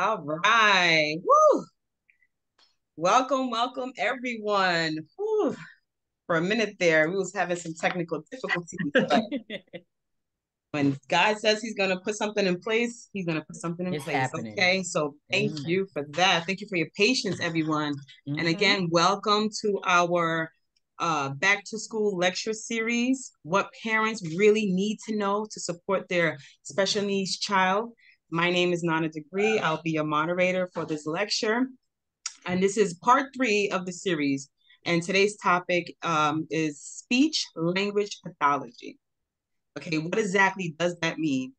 All right. Woo. Welcome, everyone. Woo. For a minute there, we was having some technical difficulties, but when God says he's going to put something in place, he's going to put something in It's place. happening. Okay. So thank Amen. you for that. Thank you for your patience, everyone. And Mhm. again, welcome to our back to school lecture series, what parents really need to know to support their special needs child. My name is Nana Degree. I'll be your moderator for this lecture. And this is part 3 of the series. And today's topic is speech language pathology. Okay, what exactly does that mean?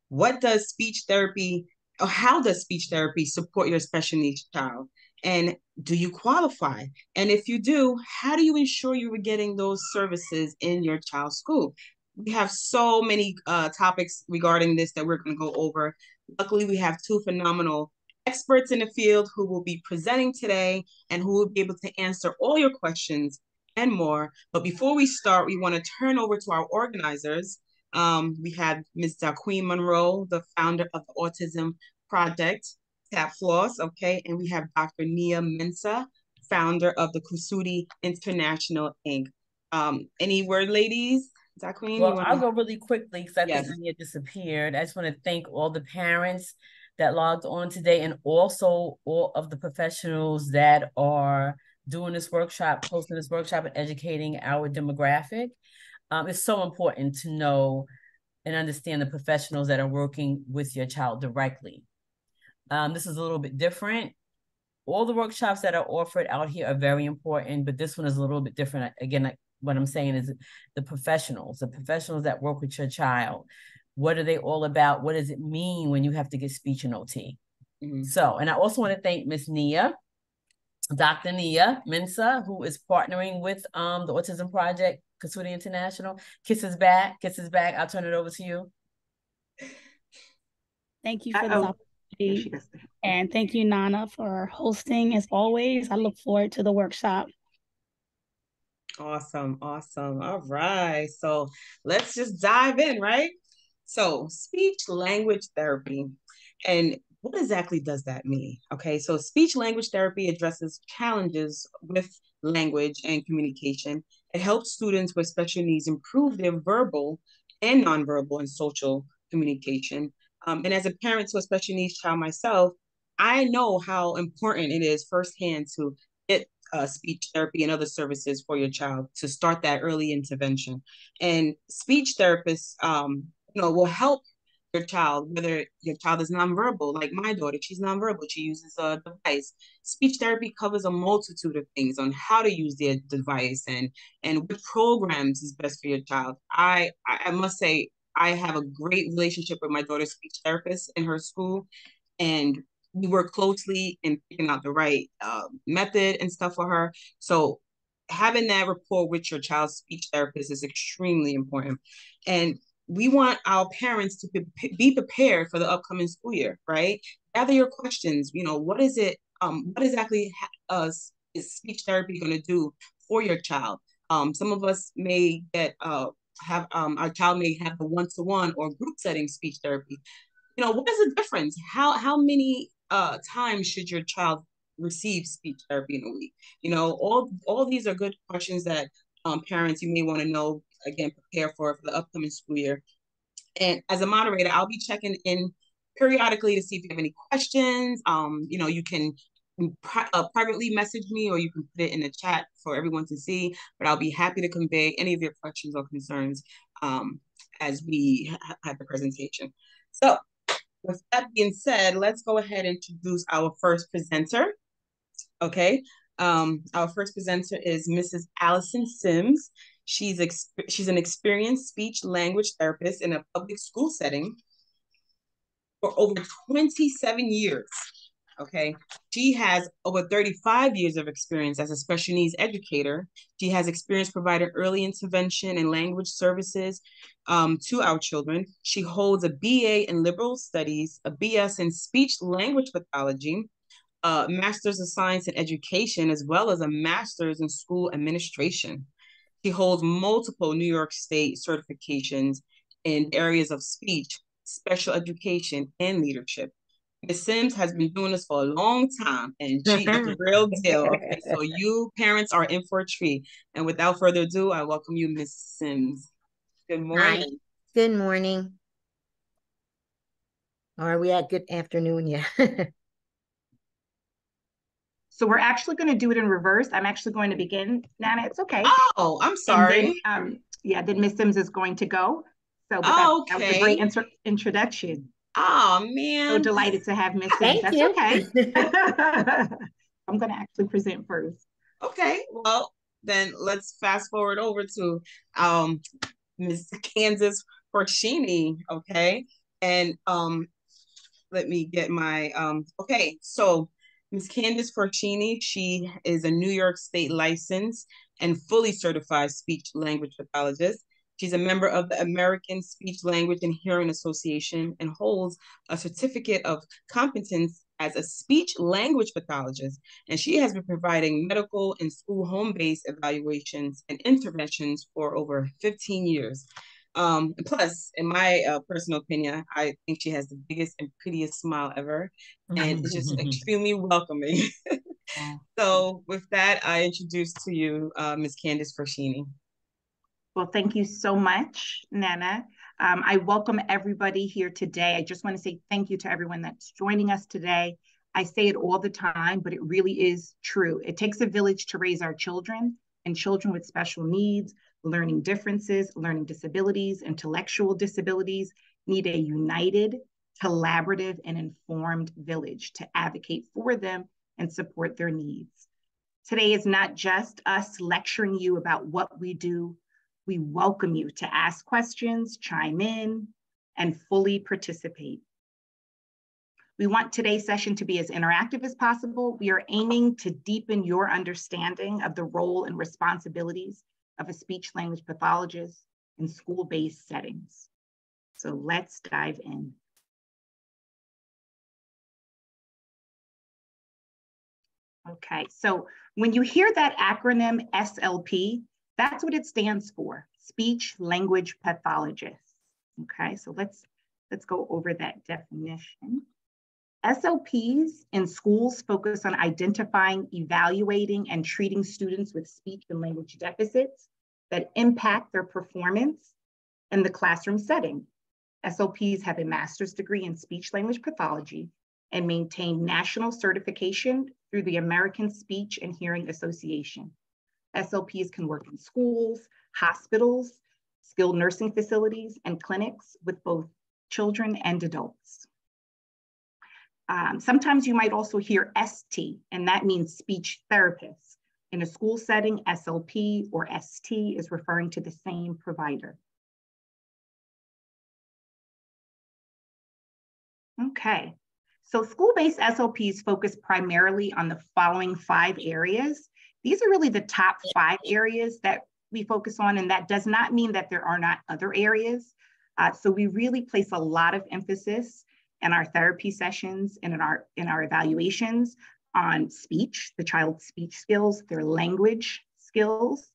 What does speech therapy, or how does speech therapy support your special needs child? And do you qualify? And if you do, how do you ensure you are getting those services in your child's school? We have so many topics regarding this that we're going to go over. Luckily, we have two phenomenal experts in the field who will be presenting today and who will be able to answer all your questions and more. But before we start, we want to turn over to our organizers. We had Ms. Daqueen Monroe, the founder of the Autism Project, Tap Floss, okay? And we have Dr. Nia Mensa, founder of the Kusudi International, Inc. Any word, ladies? Daqueen, you Well, want I'll to? go really quickly because I think Yes. Nia disappeared. I just want to thank all the parents that logged on today and also all of the professionals that are doing this workshop, hosting this workshop, and educating our demographic. It's so important to know and understand the professionals that are working with your child directly. This is a little bit different. All the workshops that are offered out here are very important, but this one is a little bit different. Again, like what I'm saying is the professionals that work with your child. What are they all about? What does it mean when you have to get speech and OT? Mm-hmm. So, and I also want to thank Miss Nia, Dr. Nia Mensa, who is partnering with the Autism Project, Kasudi International. Kisses back. I'll turn it over to you. Thank you for the opportunity. And thank you, Nana, for hosting as always. I look forward to the workshop. Awesome. All right. So let's just dive in, right? So, speech language therapy. And what exactly does that mean? Okay, so speech language therapy addresses challenges with language and communication. It helps students with special needs improve their verbal and nonverbal and social communication. And as a parent to a special needs child myself, I know how important it is firsthand to get speech therapy and other services for your child to start that early intervention. And speech therapists, will help your child, whether your child is nonverbal, like my daughter, she's nonverbal, she uses a device. Speech therapy covers a multitude of things on how to use their device and what programs is best for your child. I must say, I have a great relationship with my daughter's speech therapist in her school, and we work closely in picking out the right method and stuff for her. So having that rapport with your child's speech therapist is extremely important. And we want our parents to be prepared for the upcoming school year, right? Gather your questions. What is it? What exactly is speech therapy going to do for your child? Some of us may get have our child may have a one-to-one or group setting speech therapy. What is the difference? How many times should your child receive speech therapy in a week? All these are good questions that parents, you may want to know, again, prepare for the upcoming school year. And as a moderator, I'll be checking in periodically to see if you have any questions. You can privately message me, or you can put it in the chat for everyone to see, but I'll be happy to convey any of your questions or concerns as we have the presentation. So with that being said, let's go ahead and introduce our first presenter. Okay. Our first presenter is Mrs. Alyson Sims. She's an experienced speech language therapist in a public school setting for over 27 years. Okay. She has over 35 years of experience as a special needs educator. She has experience providing early intervention and language services to our children. She holds a BA in liberal studies, a BS in speech language pathology, a master's of science in education, as well as a master's in school administration. She holds multiple New York State certifications in areas of speech, special education, and leadership. Ms. Sims has been doing this for a long time, and she is the real deal. Okay, so you parents are in for a treat. And without further ado, I welcome you, Ms. Sims. Good morning. Hi. Good morning. Or are we at good afternoon? Yeah. So we're actually going to do it in reverse. I'm actually going to begin. Nana, it's okay. Oh, I'm sorry. And then, then Ms. Sims is going to go. So that was a great introduction. Oh, man. So delighted to have Ms. Sims. Thank you. Okay. I'm going to actually present first. Okay. Well, then let's fast forward over to Ms. Candice Forcheney. Okay. And let me get my okay. So Ms. Candice Forcheney, she is a New York State licensed and fully certified speech language pathologist. She's a member of the American Speech Language and Hearing Association and holds a certificate of competence as a speech language pathologist. And she has been providing medical and school home-based evaluations and interventions for over 15 years. Plus, in my personal opinion, I think she has the biggest and prettiest smile ever, and it's just extremely welcoming. So with that, I introduce to you Ms. Candice Forcheney. Well, thank you so much, Nana. I welcome everybody here today. I just want to say thank you to everyone that's joining us today. I say it all the time, but it really is true. It takes a village to raise our children, and children with special needs, learning differences, learning disabilities, intellectual disabilities need a united, collaborative, and informed village to advocate for them and support their needs. Today is not just us lecturing you about what we do. We welcome you to ask questions, chime in, and fully participate. We want today's session to be as interactive as possible. We are aiming to deepen your understanding of the role and responsibilities of a speech language pathologist in school-based settings. So let's dive in. Okay, so when you hear that acronym SLP, that's what it stands for, speech language pathologist. Okay, so let's go over that definition. SLPs in schools focus on identifying, evaluating, and treating students with speech and language deficits that impact their performance in the classroom setting. SLPs have a master's degree in speech language pathology and maintain national certification through the American Speech and Hearing Association. SLPs can work in schools, hospitals, skilled nursing facilities, and clinics with both children and adults. Sometimes you might also hear ST, and that means speech therapist. In a school setting, SLP or ST is referring to the same provider. Okay, so school-based SLPs focus primarily on the following 5 areas. These are really the top 5 areas that we focus on, and that does not mean that there are not other areas. So we really place a lot of emphasis in our therapy sessions and in our evaluations on speech, the child's speech skills, their language skills,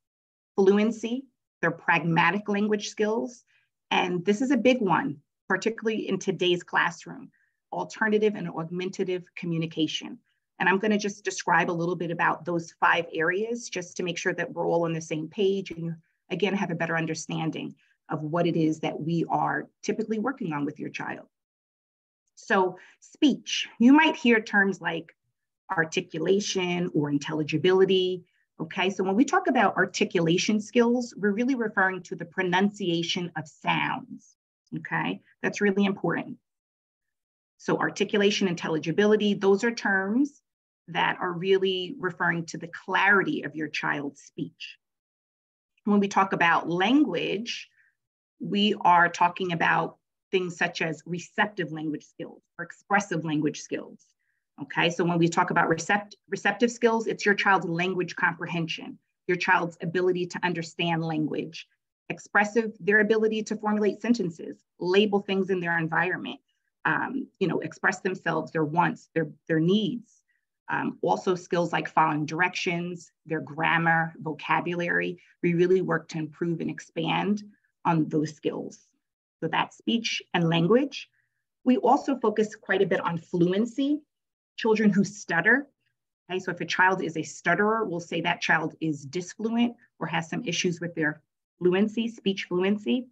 fluency, their pragmatic language skills. And this is a big one, particularly in today's classroom, alternative and augmentative communication. And I'm going to just describe a little bit about those 5 areas just to make sure that we're all on the same page and you, again, have a better understanding of what it is that we are typically working on with your child. So speech, you might hear terms like articulation or intelligibility. Okay, so when we talk about articulation skills, we're really referring to the pronunciation of sounds. Okay, that's really important. So articulation, intelligibility, those are terms that are really referring to the clarity of your child's speech. When we talk about language, we are talking about things such as receptive language skills or expressive language skills. Okay, so when we talk about receptive skills, it's your child's language comprehension, your child's ability to understand language. Expressive, their ability to formulate sentences, label things in their environment, express themselves, their wants, their needs. Also skills like following directions, their grammar, vocabulary. We really work to improve and expand on those skills. So that's speech and language. We also focus quite a bit on fluency, children who stutter. Okay, so if a child is a stutterer, we'll say that child is disfluent or has some issues with their fluency, speech fluency.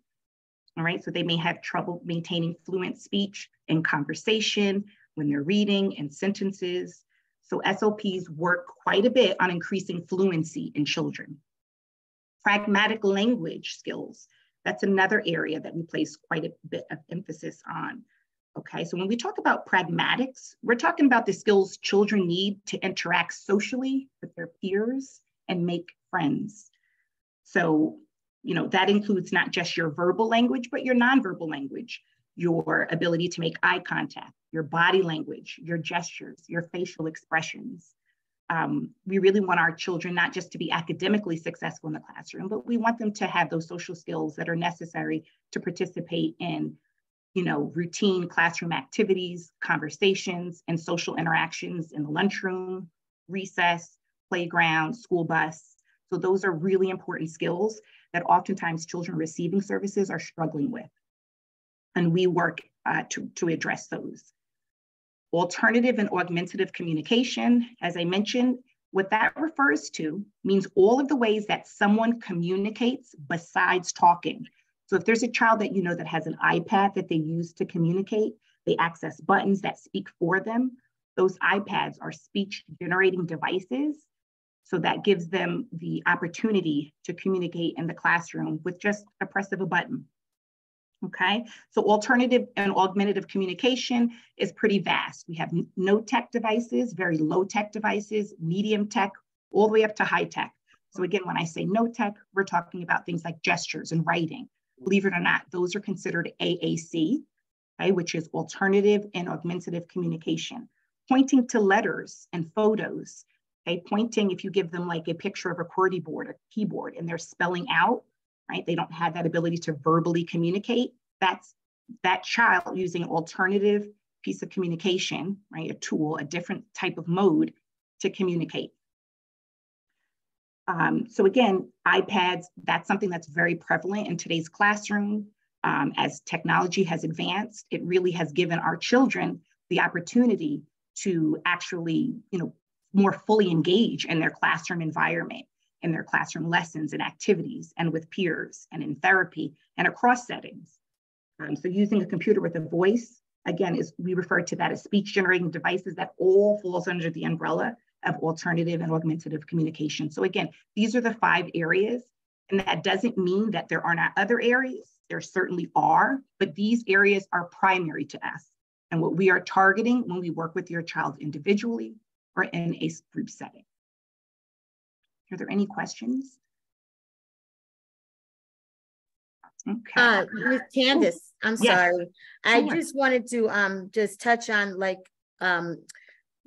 All right, so they may have trouble maintaining fluent speech in conversation, when they're reading, in sentences. So SLPs work quite a bit on increasing fluency in children. Pragmatic language skills, that's another area that we place quite a bit of emphasis on. Okay, so when we talk about pragmatics, we're talking about the skills children need to interact socially with their peers and make friends. So, that includes not just your verbal language, but your nonverbal language, your ability to make eye contact, your body language, your gestures, your facial expressions. We really want our children not just to be academically successful in the classroom, but we want them to have those social skills that are necessary to participate in, routine classroom activities, conversations, and social interactions in the lunchroom, recess, playground, school bus. So those are really important skills that oftentimes children receiving services are struggling with. And we work to address those. Alternative and augmentative communication, as I mentioned, what that refers to means all of the ways that someone communicates besides talking. So if there's a child that that has an iPad that they use to communicate, they access buttons that speak for them. Those iPads are speech generating devices. So that gives them the opportunity to communicate in the classroom with just a press of a button. Okay, so alternative and augmentative communication is pretty vast. We have no tech devices, very low tech devices, medium tech, all the way up to high tech. So again, when I say no tech, we're talking about things like gestures and writing. Believe it or not, those are considered AAC, okay, which is alternative and augmentative communication. Pointing to letters and photos, okay, pointing if you give them like a picture of a QWERTY board or keyboard and they're spelling out, right? They don't have that ability to verbally communicate. That's that child using an alternative piece of communication, right? A tool, a different type of mode to communicate. So again, iPads, that's something that's very prevalent in today's classroom. As technology has advanced, it really has given our children the opportunity to actually, more fully engage in their classroom environment, in their classroom lessons and activities, and with peers, and in therapy, and across settings. So using a computer with a voice, again, we refer to that as speech generating devices. That all falls under the umbrella of alternative and augmentative communication. So again, these are the 5 areas, and that doesn't mean that there are not other areas. There certainly are, but these areas are primary to us and what we are targeting when we work with your child individually or in a group setting. Are there any questions? Okay. Ms. Candice, I'm sorry. Sure. I just wanted to just touch on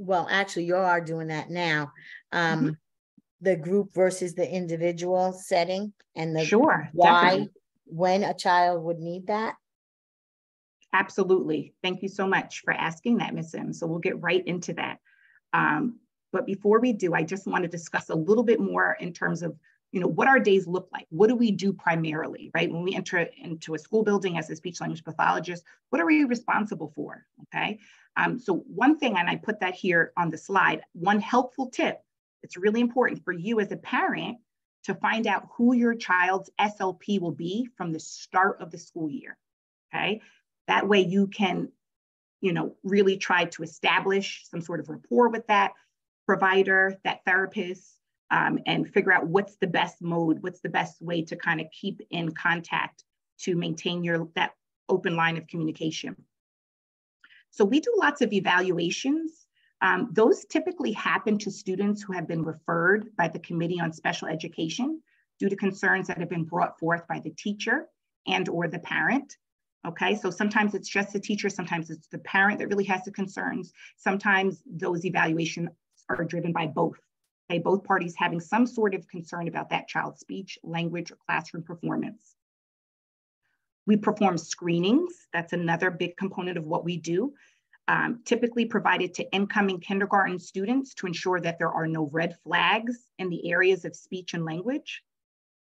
well, actually you are doing that now. The group versus the individual setting and the why, definitely. When a child would need that. Absolutely. Thank you so much for asking that, Ms. M. So we'll get right into that. But before we do, I just want to discuss a little bit more in terms of, what our days look like. What do we do primarily, right? When we enter into a school building as a speech language pathologist, what are we responsible for, okay? So one thing, and I put that here on the slide, one helpful tip, it's really important for you as a parent to find out who your child's SLP will be from the start of the school year, okay? That way you can, really try to establish some sort of rapport with that provider, that therapist, and figure out what's the best mode, what's the best way to kind of keep in contact to maintain that open line of communication. So we do lots of evaluations. Those typically happen to students who have been referred by the Committee on Special Education due to concerns that have been brought forth by the teacher and or the parent. Okay, so sometimes it's just the teacher, sometimes it's the parent that really has the concerns. Sometimes those evaluations are driven by both. Okay, both parties having some sort of concern about that child's speech, language, or classroom performance. We perform screenings. That's another big component of what we do. Typically provided to incoming kindergarten students to ensure that there are no red flags in the areas of speech and language.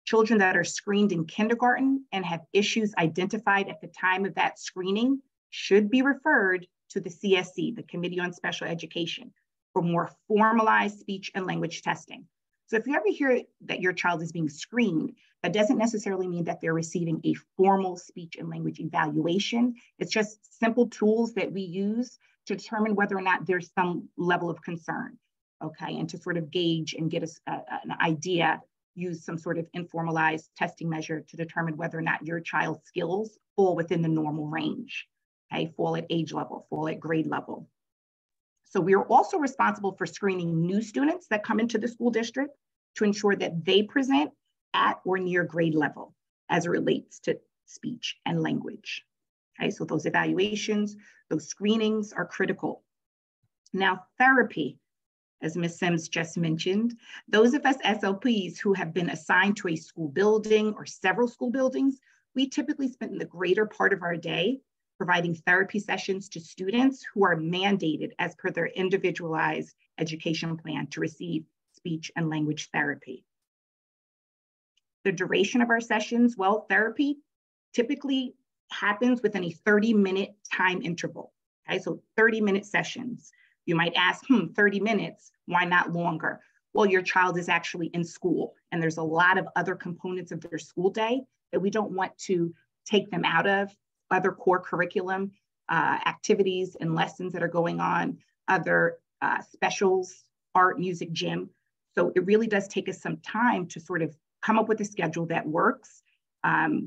Children that are screened in kindergarten and have issues identified at the time of that screening should be referred to the CSE, the Committee on Special Education, for more formalized speech and language testing. So if you ever hear that your child is being screened, that doesn't necessarily mean that they're receiving a formal speech and language evaluation. It's just simple tools that we use to determine whether or not there's some level of concern, okay? And to sort of gauge and get an idea, use some sort of informalized testing measure to determine whether or not your child's skills fall within the normal range, okay? Fall at age level, fall at grade level. So we are also responsible for screening new students that come into the school district to ensure that they present at or near grade level as it relates to speech and language. Okay, so those evaluations, those screenings are critical. Now, therapy, as Ms. Sims just mentioned, those of us SLPs who have been assigned to a school building or several school buildings, we typically spend the greater part of our day providing therapy sessions to students who are mandated as per their individualized education plan to receive speech and language therapy. The duration of our sessions, well, therapy typically happens within a 30-minute time interval, okay? So 30-minute sessions. You might ask, 30 minutes, why not longer? Well, your child is actually in school and there's a lot of other components of their school day that we don't want to take them out of, other core curriculum activities and lessons that are going on, other specials, art, music, gym. So it really does take us some time to sort of come up with a schedule that works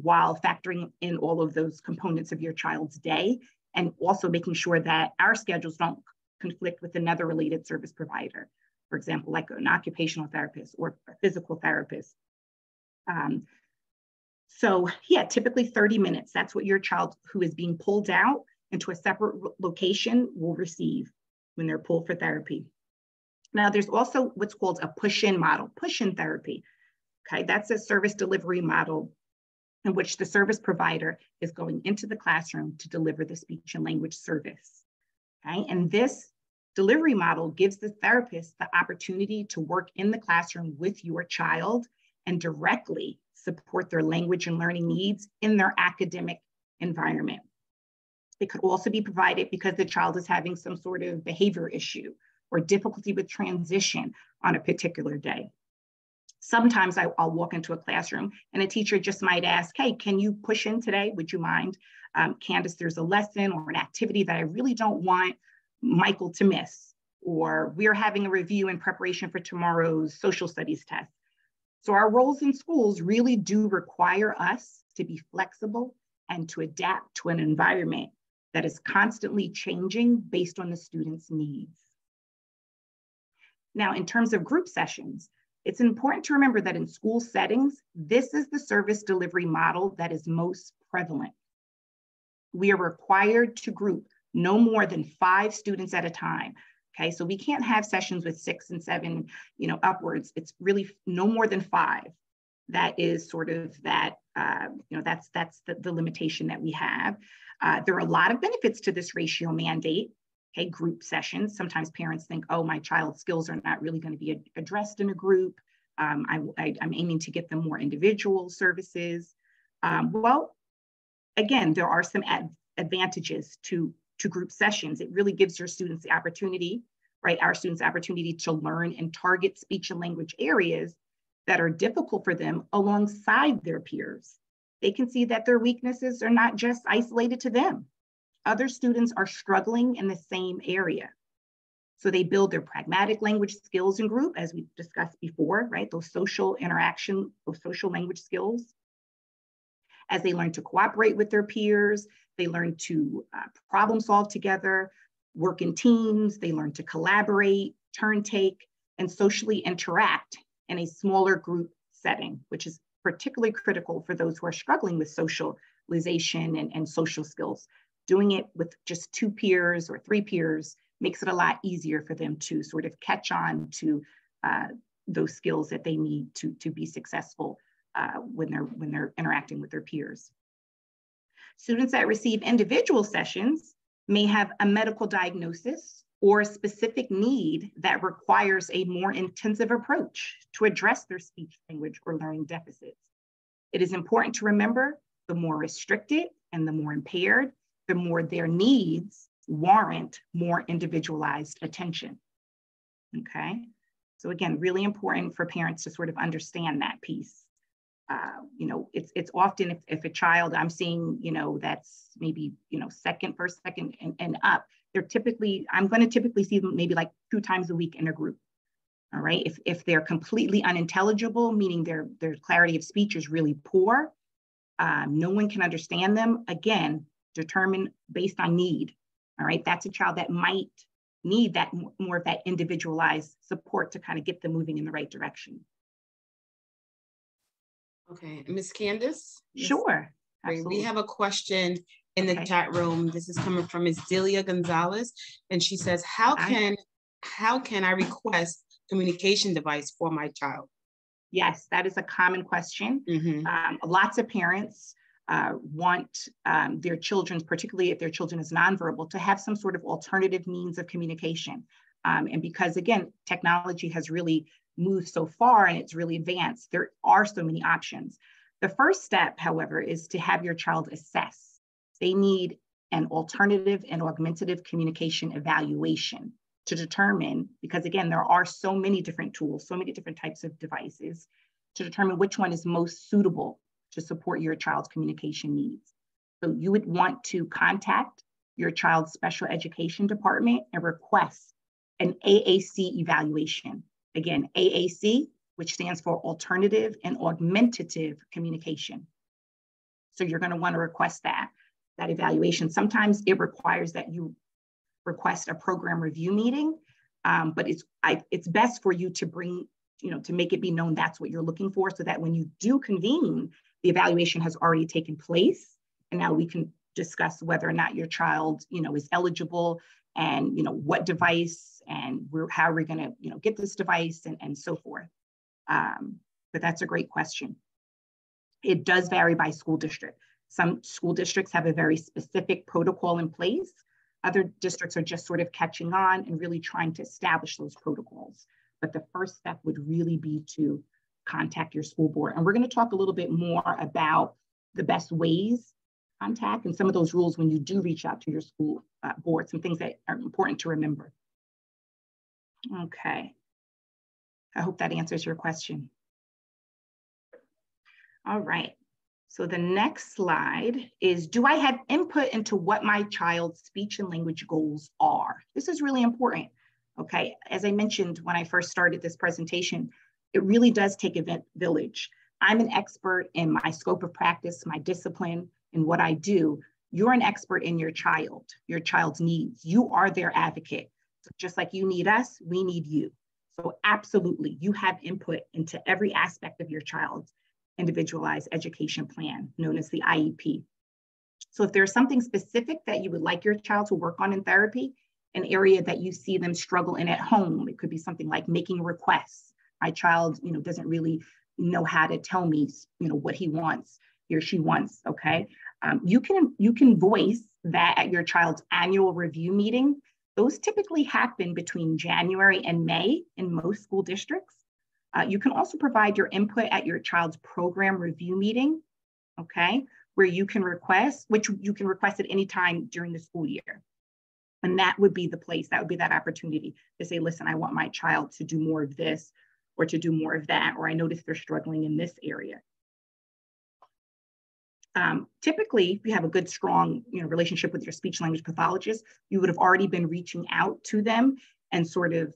while factoring in all of those components of your child's day, and also making sure that our schedules don't conflict with another related service provider, for example, like an occupational therapist or a physical therapist. So yeah, typically 30 minutes. That's what your child who is being pulled out into a separate location will receive when they're pulled for therapy. Now, there's also what's called a push-in model, push-in therapy. Okay, that's a service delivery model in which the service provider is going into the classroom to deliver the speech and language service. Okay, and this delivery model gives the therapist the opportunity to work in the classroom with your child and directly support their language and learning needs in their academic environment. It could also be provided because the child is having some sort of behavior issue or difficulty with transition on a particular day. Sometimes I'll walk into a classroom and a teacher just might ask, hey, can you push in today? Would you mind? Candice, there's a lesson or an activity that I really don't want Michael to miss, or we're having a review in preparation for tomorrow's social studies test. So our roles in schools really do require us to be flexible and to adapt to an environment that is constantly changing based on the student's needs. Now, in terms of group sessions, it's important to remember that in school settings, this is the service delivery model that is most prevalent. We are required to group no more than 5 students at a time. Okay, so we can't have sessions with 6 and 7, upwards. It's really no more than 5. That is sort of that, that's the limitation that we have. There are a lot of benefits to this ratio mandate. Okay, group sessions. Sometimes parents think, oh, my child's skills are not really going to be addressed in a group. I'm aiming to get them more individual services. Well, again, there are some advantages to group sessions. It really gives your students the opportunity, right? Our students the opportunity to learn and target speech and language areas that are difficult for them alongside their peers. They can see that their weaknesses are not just isolated to them. Other students are struggling in the same area. So they build their pragmatic language skills in group, as we discussed before, right? Those social interaction, those social language skills. As they learn to cooperate with their peers, they learn to problem solve together, work in teams, they learn to collaborate, turn take, and socially interact in a smaller group setting, which is particularly critical for those who are struggling with socialization and social skills. Doing it with just 2 peers or 3 peers makes it a lot easier for them to sort of catch on to those skills that they need to be successful when they're interacting with their peers. Students that receive individual sessions may have a medical diagnosis or a specific need that requires a more intensive approach to address their speech, language, or learning deficits. It is important to remember the more restricted and the more impaired, the more their needs warrant more individualized attention. Okay, so again, really important for parents to sort of understand that piece. You know, it's often if a child I'm seeing, you know, that's maybe, you know, first, second and up, I'm going to typically see them maybe like 2 times a week in a group. All right, if they're completely unintelligible, meaning their clarity of speech is really poor, no one can understand them, again, determine based on need. All right, that's a child that might need that more of that individualized support to kind of get them moving in the right direction. Okay, Ms. Candice? Sure, absolutely. We have a question in the chat room. This is coming from Ms. Delia Gonzalez, and she says, how can I request communication device for my child? Yes, that is a common question. Lots of parents want their children, particularly if their children is nonverbal, to have some sort of alternative means of communication. And because, again, technology has really moved so far and it's really advanced, there are so many options. The first step, however, is to have your child assess. They need an alternative and augmentative communication evaluation to determine, because again, there are so many different tools, so many different types of devices, to determine which one is most suitable to support your child's communication needs. So you would want to contact your child's special education department and request an AAC evaluation. Again, AAC, which stands for alternative and augmentative communication. So you're going to want to request that evaluation. Sometimes it requires that you request a program review meeting, but it's best for you to bring, to make it be known that's what you're looking for, so that when you do convene, the evaluation has already taken place, and now we can discuss whether or not your child, is eligible, and what device, and how we're going to, get this device, and so forth. But that's a great question. It does vary by school district. Some school districts have a very specific protocol in place. Other districts are just sort of catching on and really trying to establish those protocols. But the first step would really be to contact your school board. And we're going to talk a little bit more about the best ways to contact and some of those rules when you do reach out to your school board, some things that are important to remember. Okay. I hope that answers your question. All right. So the next slide is, do I have input into what my child's speech and language goals are? This is really important, okay? As I mentioned when I first started this presentation, it really does take a village. I'm an expert in my scope of practice, my discipline, and what I do. You're an expert in your child's needs. You are their advocate. So just like you need us, we need you. So absolutely, you have input into every aspect of your child's individualized education plan, known as the IEP. So if there's something specific that you would like your child to work on in therapy, an area that you see them struggle in at home, it could be something like making requests. My child, doesn't really know how to tell me, what he or she wants, okay? You can voice that at your child's annual review meeting. Those typically happen between January and May in most school districts. You can also provide your input at your child's program review meeting, okay, where you can request, which you can request at any time during the school year. And that would be the place, that would be that opportunity to say, listen, I want my child to do more of this or to do more of that, or I notice they're struggling in this area. Typically, if you have a good, strong relationship with your speech language pathologist, you would have already been reaching out to them and sort of,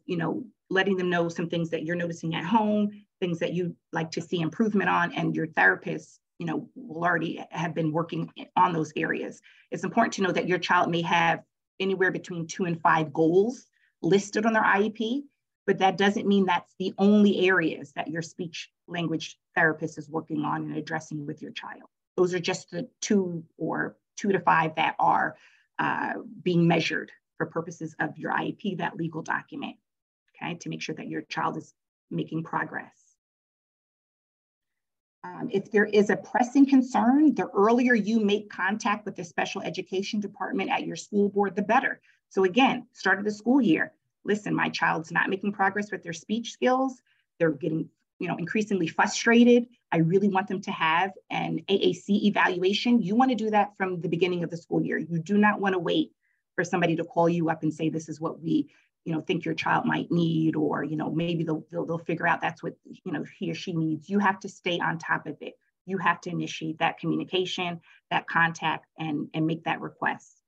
letting them know some things that you're noticing at home, things that you'd like to see improvement on, and your therapist, will already have been working on those areas. It's important to know that your child may have anywhere between 2 and 5 goals listed on their IEP, but that doesn't mean that's the only areas that your speech language therapist is working on and addressing with your child. Those are just the 2 to 5 that are being measured for purposes of your IEP, that legal document, okay, to make sure that your child is making progress. If there is a pressing concern, the earlier you make contact with the special education department at your school board, the better. So again, start of the school year, listen, my child's not making progress with their speech skills. They're getting, increasingly frustrated. I really want them to have an AAC evaluation. You want to do that from the beginning of the school year. You do not want to wait for somebody to call you up and say, this is what we, think your child might need, or, maybe they'll figure out that's what, he or she needs. You have to stay on top of it. You have to initiate that communication, that contact, and make that request.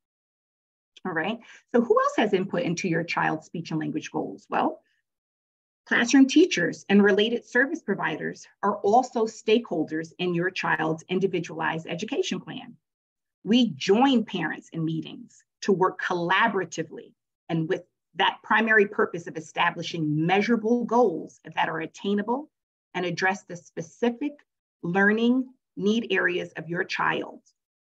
All right. So who else has input into your child's speech and language goals? Well, classroom teachers and related service providers are also stakeholders in your child's individualized education plan. We join parents in meetings to work collaboratively and with that primary purpose of establishing measurable goals that are attainable and address the specific learning need areas of your child.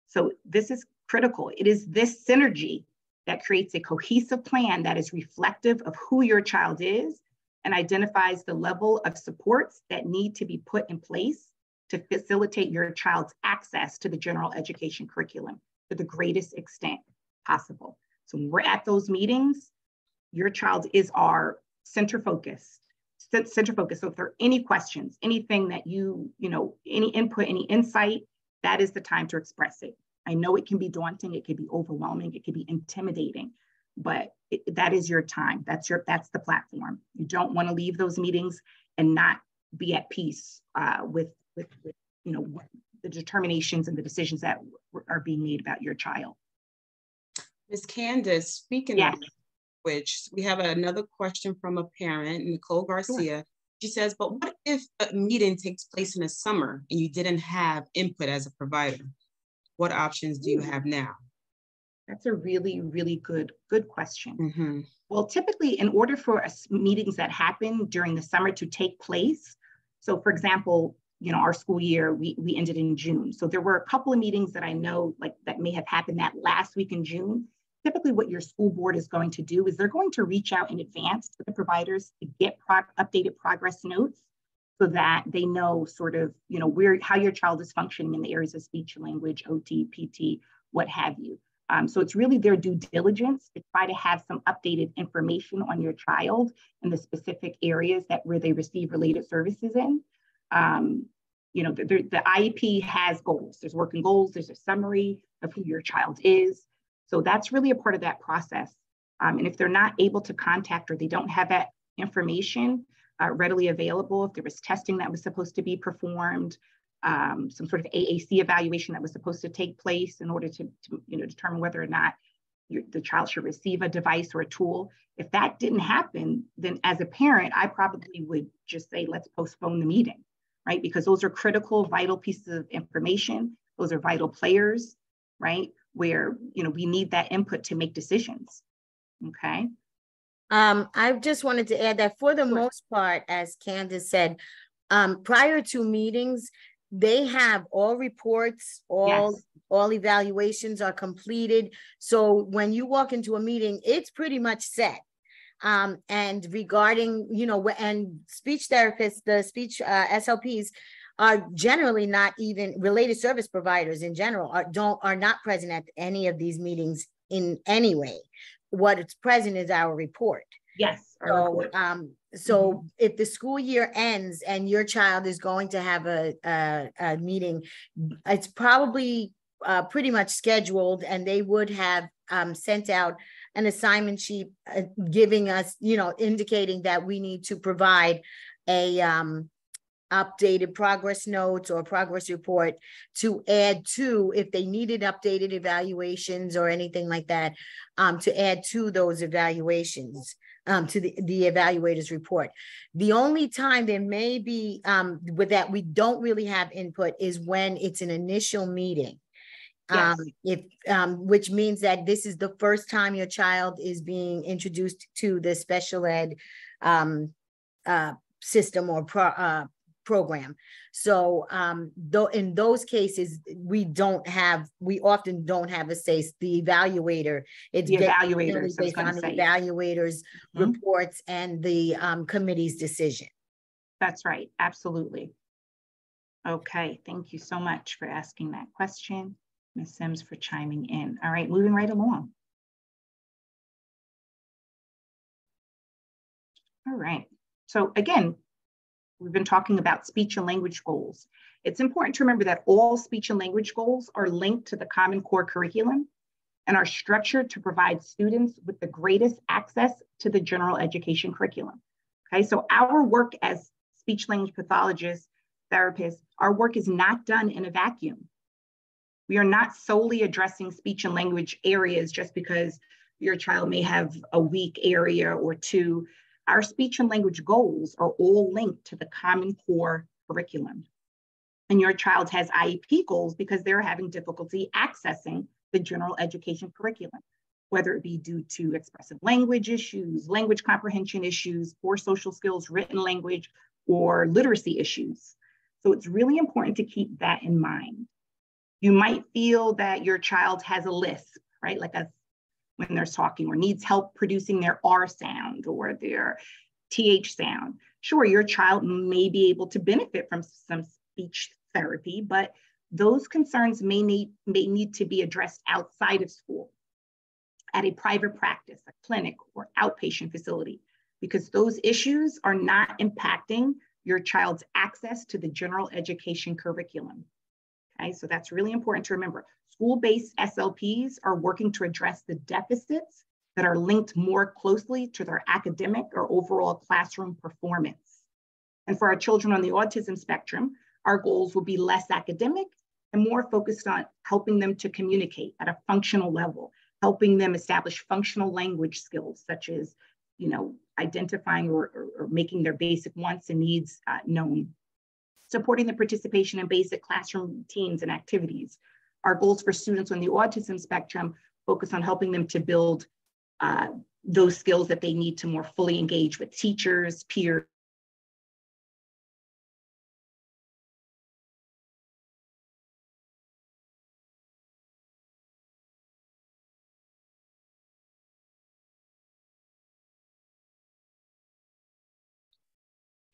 So this is critical. It is this synergy that creates a cohesive plan that is reflective of who your child is and identifies the level of supports that need to be put in place to facilitate your child's access to the general education curriculum to the greatest extent possible. So when we're at those meetings, your child is our center focus. So if there are any questions, anything that any input, any insight, that is the time to express it. I know it can be daunting, it can be overwhelming, it can be intimidating, but that is your time. That's the platform. You don't want to leave those meetings and not be at peace with the determinations and the decisions that are being made about your child. Ms. Candice, speaking of which, we have another question from a parent, Nicole Garcia. Sure. She says, but what if a meeting takes place in the summer and you didn't have input as a provider? What options do you have now? That's a really, really good question. Mm-hmm. Well, typically in order for meetings that happen during the summer to take place, so for example, our school year, we ended in June. So there were a couple of meetings that I know that may have happened that last week in June. Typically what your school board is going to do is they're going to reach out in advance to the providers to get updated progress notes so that they know sort of, how your child is functioning in the areas of speech and language, OT, PT, what have you. So it's really their due diligence to try to have some updated information on your child in the specific areas where they receive related services in. The IEP has goals. There's working goals. There's a summary of who your child is. So that's really a part of that process. And if they're not able to contact or they don't have that information readily available, if there was testing that was supposed to be performed, some sort of AAC evaluation that was supposed to take place in order to determine whether or not the child should receive a device or a tool. If that didn't happen, then as a parent, I probably would just say, let's postpone the meeting, right? Because those are critical, vital pieces of information. Those are vital players, right? Where, we need that input to make decisions, okay? I just wanted to add that for the most part, as Candice said, prior to meetings, they have all reports, all evaluations are completed. So when you walk into a meeting, it's pretty much set. And regarding, and speech therapists, the speech SLPs are generally not even related service providers in general are not present at any of these meetings in any way. What is present is our report. Yes. So if the school year ends and your child is going to have a meeting, it's probably pretty much scheduled, and they would have sent out an assignment sheet giving us, indicating that we need to provide a updated progress notes or progress report to add to, if they needed updated evaluations or anything like that, to add to those evaluations, to the evaluator's report. The only time there may be with that we don't really have input is when it's an initial meeting. Yes. Which means that this is the first time your child is being introduced to the special ed system or program. So though in those cases, we often don't have a say. The evaluator, it's the evaluators based on the evaluators' reports and the committee's decision. That's right. Absolutely. Okay. Thank you so much for asking that question. Ms. Sims for chiming in. All right, moving right along. All right. So again, we've been talking about speech and language goals. It's important to remember that all speech and language goals are linked to the Common Core curriculum and are structured to provide students with the greatest access to the general education curriculum. Okay, so our work as speech language pathologists, therapists, our work is not done in a vacuum. We are not solely addressing speech and language areas just because your child may have a weak area or two. Our speech and language goals are all linked to the Common Core curriculum. And your child has IEP goals because they're having difficulty accessing the general education curriculum, whether it be due to expressive language issues, language comprehension issues, poor social skills, written language, or literacy issues. So it's really important to keep that in mind. You might feel that your child has a lisp, right? Like when they're talking, or needs help producing their R sound or their TH sound. Sure, your child may be able to benefit from some speech therapy, but those concerns may need to be addressed outside of school, at a private practice, a clinic, or outpatient facility, because those issues are not impacting your child's access to the general education curriculum. Okay, so that's really important to remember. School-based SLPs are working to address the deficits that are linked more closely to their academic or overall classroom performance. And for our children on the autism spectrum, our goals will be less academic and more focused on helping them to communicate at a functional level, helping them establish functional language skills, such as, identifying or making their basic wants and needs known, supporting the participation in basic classroom routines and activities. Our goals for students on the autism spectrum focus on helping them to build those skills that they need to more fully engage with teachers, peers.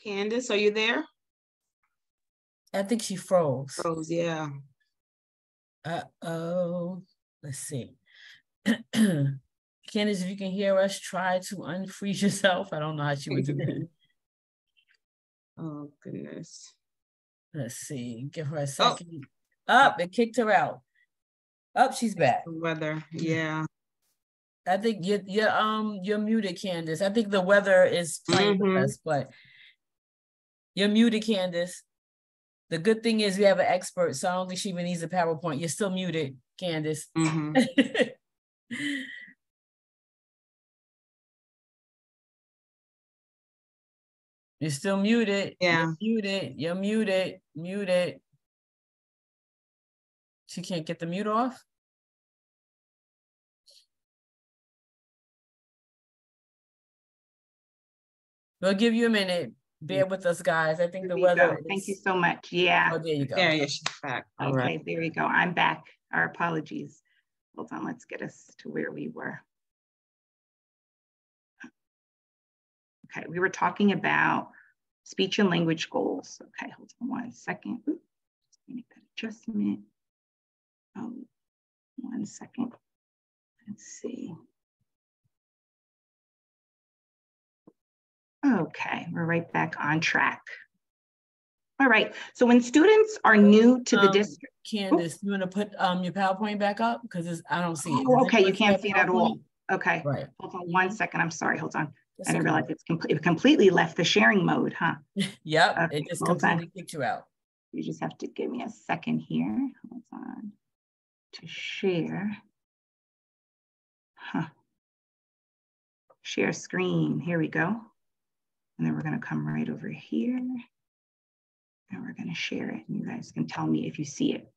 Candice, are you there? I think she froze. Froze, yeah. Uh-oh. Let's see. Candice, if you can hear us, try to unfreeze yourself. I don't know how she would do that. Oh, goodness. Let's see. Give her a second. It kicked her out. She's back. The weather, yeah. I think you're muted, Candice. I think the weather is playing with us, but you're muted, Candice. The good thing is we have an expert, so I don't think she even needs a PowerPoint. You're still muted, Candice. You're still muted. Yeah. You're muted. Muted. She can't get the mute off? We'll give you a minute. Bear with us, guys. I think the weather. Thank you so much. Yeah. Oh, there you go. Yeah, she's back. All right. There you go. I'm back. Our apologies. Hold on. Let's get us to where we were. Okay. We were talking about speech and language goals. Okay. Hold on 1 second. Oops. Make that adjustment. 1 second. Let's see. Okay, we're right back on track. All right, so when students are new to the district. Candice, you want to put your PowerPoint back up? Because I don't see it. Okay, you can't see it at all. Okay, right. Hold on 1 second. I'm sorry, hold on. I didn't realize it completely left the sharing mode, huh? Yep, okay, it just completely kicked you out. You just have to give me a second here. Hold on. To share. Share screen, here we go. And then we're gonna come right over here and we're gonna share it. And you guys can tell me if you see it.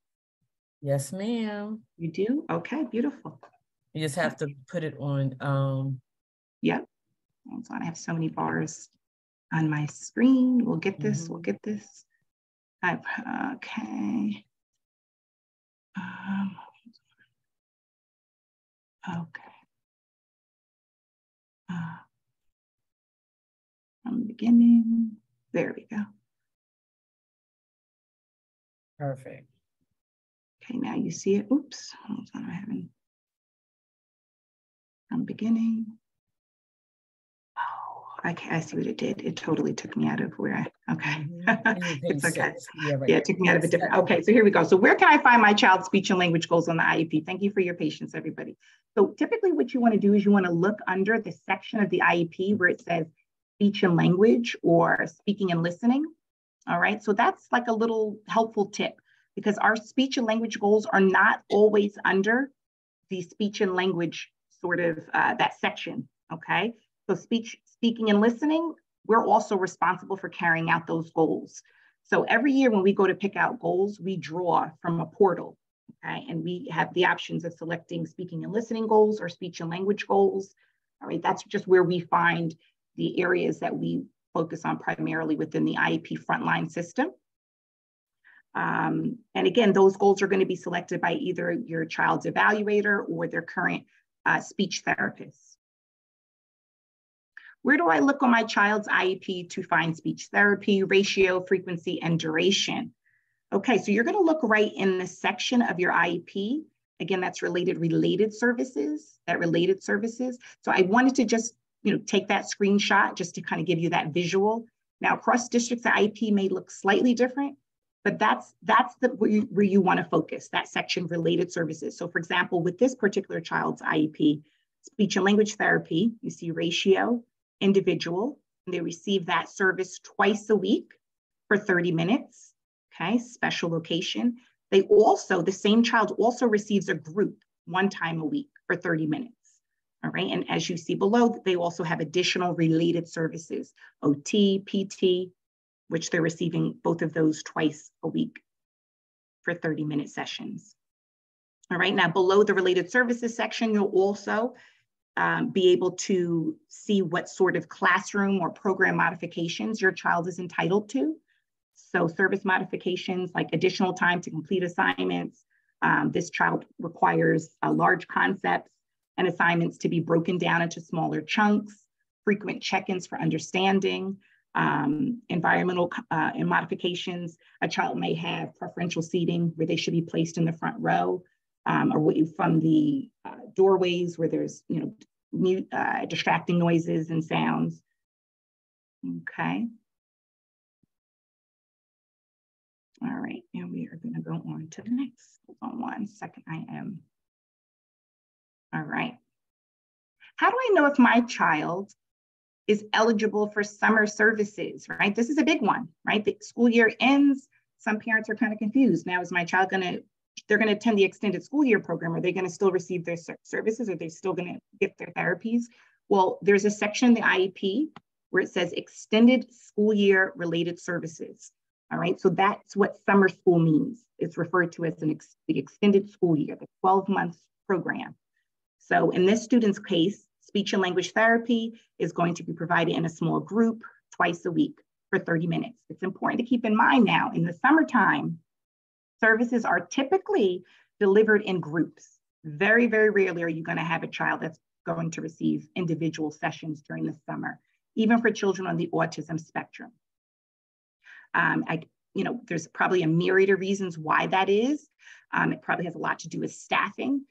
Yes, ma'am. You do? Okay, beautiful. You just have to put it on. Yep. Hold on, I have so many bars on my screen. We'll get this, we'll get this. Okay. Okay. From the beginning. There we go. Perfect. Okay, now you see it. Oops, hold on, I haven't. From beginning. Oh, I see what it did. It totally took me out of where okay. It's okay. Yeah, right. Yeah, it took me out of a different, okay, so here we go. So where can I find my child's speech and language goals on the IEP? Thank you for your patience, everybody. So typically what you want to do is you want to look under the section of the IEP where it says speech and language or speaking and listening. All right, so that's like a little helpful tip because our speech and language goals are not always under the speech and language sort of that section, okay? So speaking and listening, we're also responsible for carrying out those goals. So every year when we go to pick out goals, we draw from a portal, okay? And we have the options of selecting speaking and listening goals or speech and language goals. All right, that's just where we find the areas that we focus on primarily within the IEP frontline system. And again, those goals are going to be selected by either your child's evaluator or their current speech therapist. Where do I look on my child's IEP to find speech therapy, ratio, frequency, and duration? Okay, so you're going to look right in the section of your IEP. Again, that's related services, So I wanted to just, take that screenshot just to kind of give you that visual. Now, across districts, the IEP may look slightly different, but that's where you want to focus, that section related services. So for example, with this particular child's IEP, speech and language therapy, you see ratio, individual, and they receive that service twice a week for 30 minutes, okay, special location. The same child also receives a group 1 time a week for 30 minutes. All right, and as you see below, they also have additional related services, OT, PT, which they're receiving both of those twice a week for 30-minute sessions. All right, now below the related services section, you'll also be able to see what sort of classroom or program modifications your child is entitled to. So service modifications like additional time to complete assignments. This child requires large concepts and assignments to be broken down into smaller chunks, frequent check-ins for understanding, environmental and modifications. A child may have preferential seating where they should be placed in the front row, or from the doorways where there's distracting noises and sounds. Okay. All right, and we are going to go on to the next. Hold on 1 second. All right. How do I know if my child is eligible for summer services, right? This is a big one, right? The school year ends. Some parents are kind of confused. Now, is my child they're going to attend the extended school year program? Are they going to still receive their services? Are they still going to get their therapies? Well, there's a section in the IEP where it says extended school year related services. All right, so that's what summer school means. It's referred to as the extended school year, the 12-month program. So in this student's case, speech and language therapy is going to be provided in a small group twice a week for 30 minutes. It's important to keep in mind now, in the summertime, services are typically delivered in groups. Very, very rarely are you going to have a child that's going to receive individual sessions during the summer, even for children on the autism spectrum. There's probably a myriad of reasons why that is. It probably has a lot to do with staffing.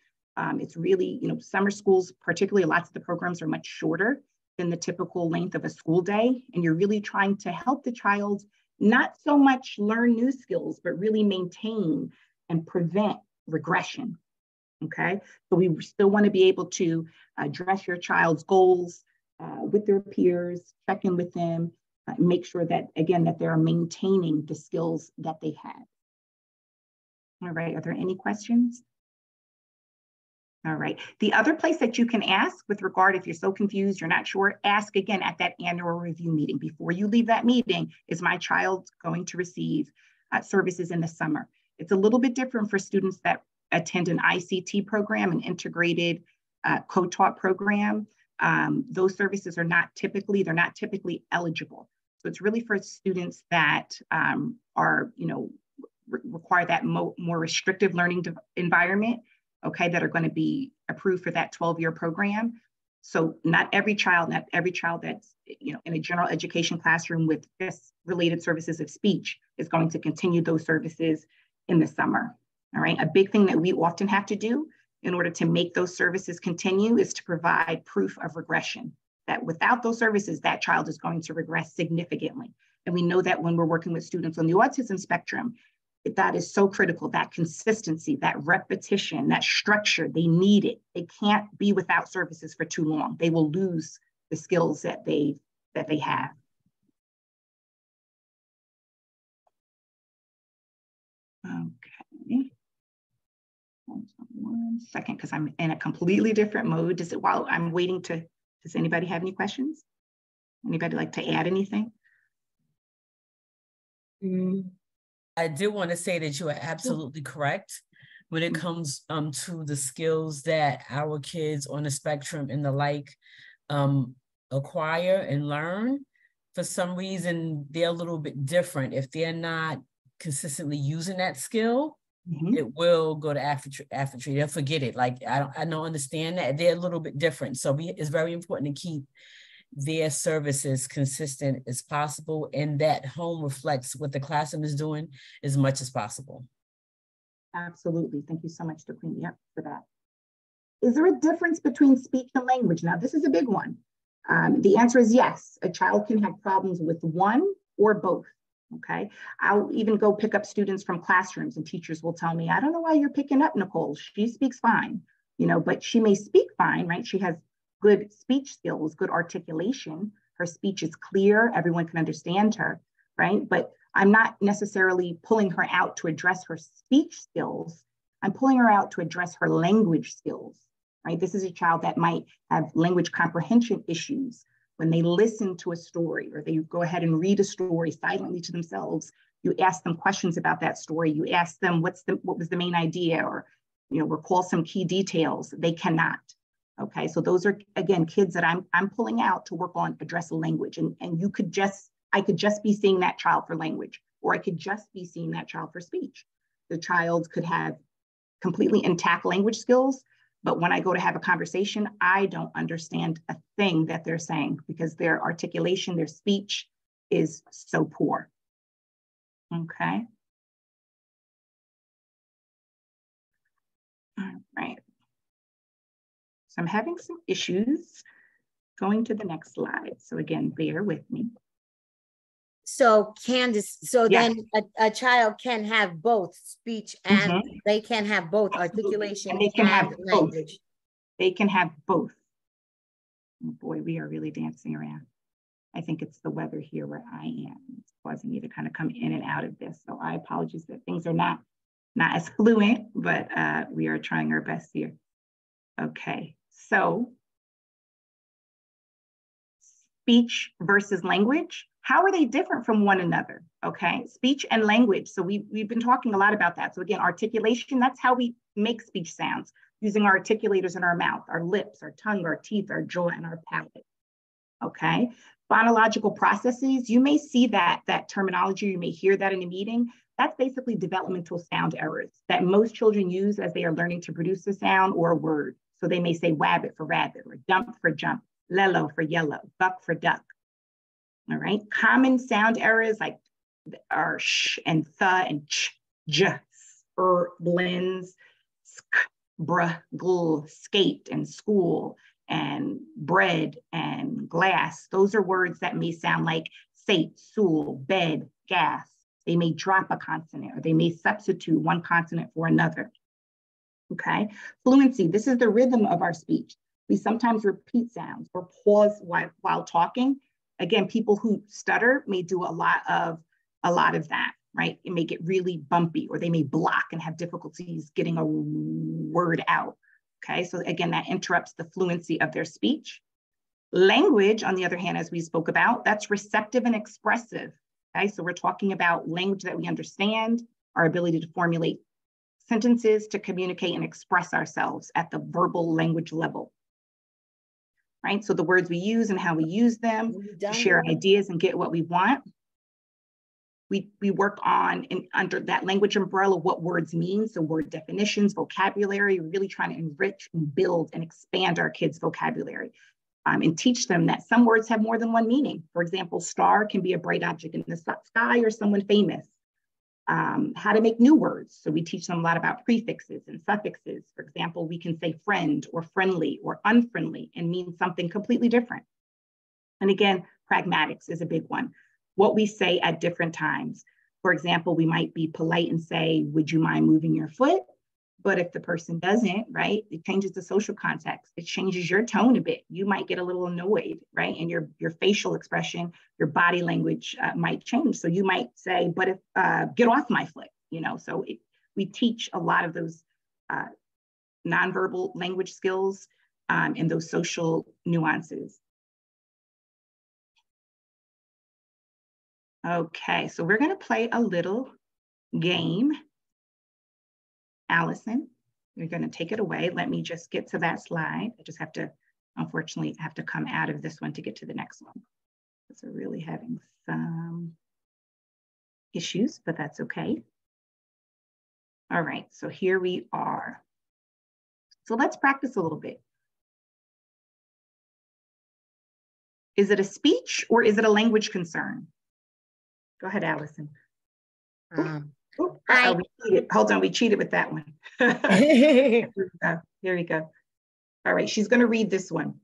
It's really, summer schools, particularly lots of the programs are much shorter than the typical length of a school day. And you're really trying to help the child not so much learn new skills, but really maintain and prevent regression, okay? So we still want to be able to address your child's goals with their peers, check in with them, make sure that, again, that they're maintaining the skills that they have. All right, are there any questions? All right, the other place that you can ask with regard, if you're so confused, you're not sure, ask again at that annual review meeting. Before you leave that meeting, is my child going to receive services in the summer? It's a little bit different for students that attend an ICT program, an integrated co-taught program. Those services are not typically eligible. So it's really for students that are, require that more restrictive learning environment, okay, that are going to be approved for that 12-year program. So not every child that's, in a general education classroom with this related services of speech is going to continue those services in the summer, all right? A big thing that we often have to do in order to make those services continue is to provide proof of regression. that without those services, that child is going to regress significantly. And we know that when we're working with students on the autism spectrum, that is so critical, that consistency, that repetition, that structure, they need it. They can't be without services for too long. They will lose the skills that they have. Okay. One second, because I'm in a completely different mode. While I'm waiting does anybody have any questions? Anybody like to add anything? I do want to say that you are absolutely correct when it comes to the skills that our kids on the spectrum and the like acquire and learn. For some reason, they're a little bit different. If they're not consistently using that skill, it will go to atrophy. They'll forget it. Like, I don't understand that. They're a little bit different. So it's very important to keep their services consistent as possible, and that home reflects what the classroom is doing as much as possible. Absolutely. Thank you so much, Queen, for that. Is there a difference between speech and language? Now, this is a big one. The answer is yes. A child can have problems with one or both. Okay. I'll even go pick up students from classrooms, and teachers will tell me, I don't know why you're picking up Nicole. She speaks fine, but she may speak fine, right? She has good speech skills, good articulation. Her speech is clear. Everyone can understand her, right? But I'm not necessarily pulling her out to address her speech skills. I'm pulling her out to address her language skills, right? This is a child that might have language comprehension issues. When they listen to a story, or they go ahead and read a story silently to themselves, you ask them questions about that story. You ask them what was the main idea, or recall some key details. They cannot. Okay, so those are, again, kids that I'm pulling out to work on addressing language. And I could just be seeing that child for language, or I could just be seeing that child for speech. The child could have completely intact language skills, but when I go to have a conversation, I don't understand a thing that they're saying because their articulation, their speech is so poor. Okay. All right. So I'm having some issues going to the next slide. So again, bear with me. So Candice, then a child can have both speech and they can have both articulation and, they can have language. Both. They can have both. Oh boy, we are really dancing around. I think it's the weather here where I am. It's causing me to kind of come in and out of this. So I apologize that things are not as fluent, but we are trying our best here. Okay, so speech versus language. How are they different from one another? Okay, speech and language. So we've been talking a lot about that. So again, articulation, that's how we make speech sounds, using our articulators in our mouth, our lips, our tongue, our teeth, our jaw, and our palate. Okay, phonological processes, you may see that terminology, you may hear that in a meeting. That's basically developmental sound errors that most children use as they are learning to produce a sound or a word. So they may say wabbit for rabbit, or dump for jump, lello for yellow, buck for duck. All right, common sound errors like are sh and th and ch, j, blends, sk, bruh, gl, skate and school and bread and glass. Those are words that may sound like sate, sool, bed, gas. They may drop a consonant, or they may substitute one consonant for another. Okay, fluency, this is the rhythm of our speech. We sometimes repeat sounds or pause while talking. Again, people who stutter may do a lot of that, right? It may get really bumpy, or they may block and have difficulties getting a word out. Okay, so again, that interrupts the fluency of their speech. Language, on the other hand, as we spoke about, that's receptive and expressive. Okay, so we're talking about language that we understand, our ability to formulate sentences, to communicate and express ourselves at the verbal language level. Right, so the words we use and how we use them to share ideas and get what we want. We work on, under that language umbrella, what words mean. So word definitions, vocabulary, we're really trying to enrich and build and expand our kids' vocabulary and teach them that some words have more than one meaning. For example, star can be a bright object in the sky or someone famous. How to make new words. So we teach them a lot about prefixes and suffixes. For example, we can say friend or friendly or unfriendly and mean something completely different. And again, pragmatics is a big one. What we say at different times. For example, we might be polite and say, would you mind moving your foot? But if the person doesn't, right, it changes the social context. It changes your tone a bit. You might get a little annoyed, right? And your facial expression, your body language might change. So you might say, but if, get off my foot, you know? So we teach a lot of those nonverbal language skills and those social nuances. Okay, so we're gonna play a little game. Alyson, you're gonna take it away. Let me just get to that slide. I just have to, unfortunately, have to come out of this one to get to the next one. Because we're really having some issues, but that's okay. All right, so here we are. So let's practice a little bit. Is it a speech or is it a language concern? Go ahead, Alyson. Hold on, we cheated with that one. Here we go. All right, she's going to read this one.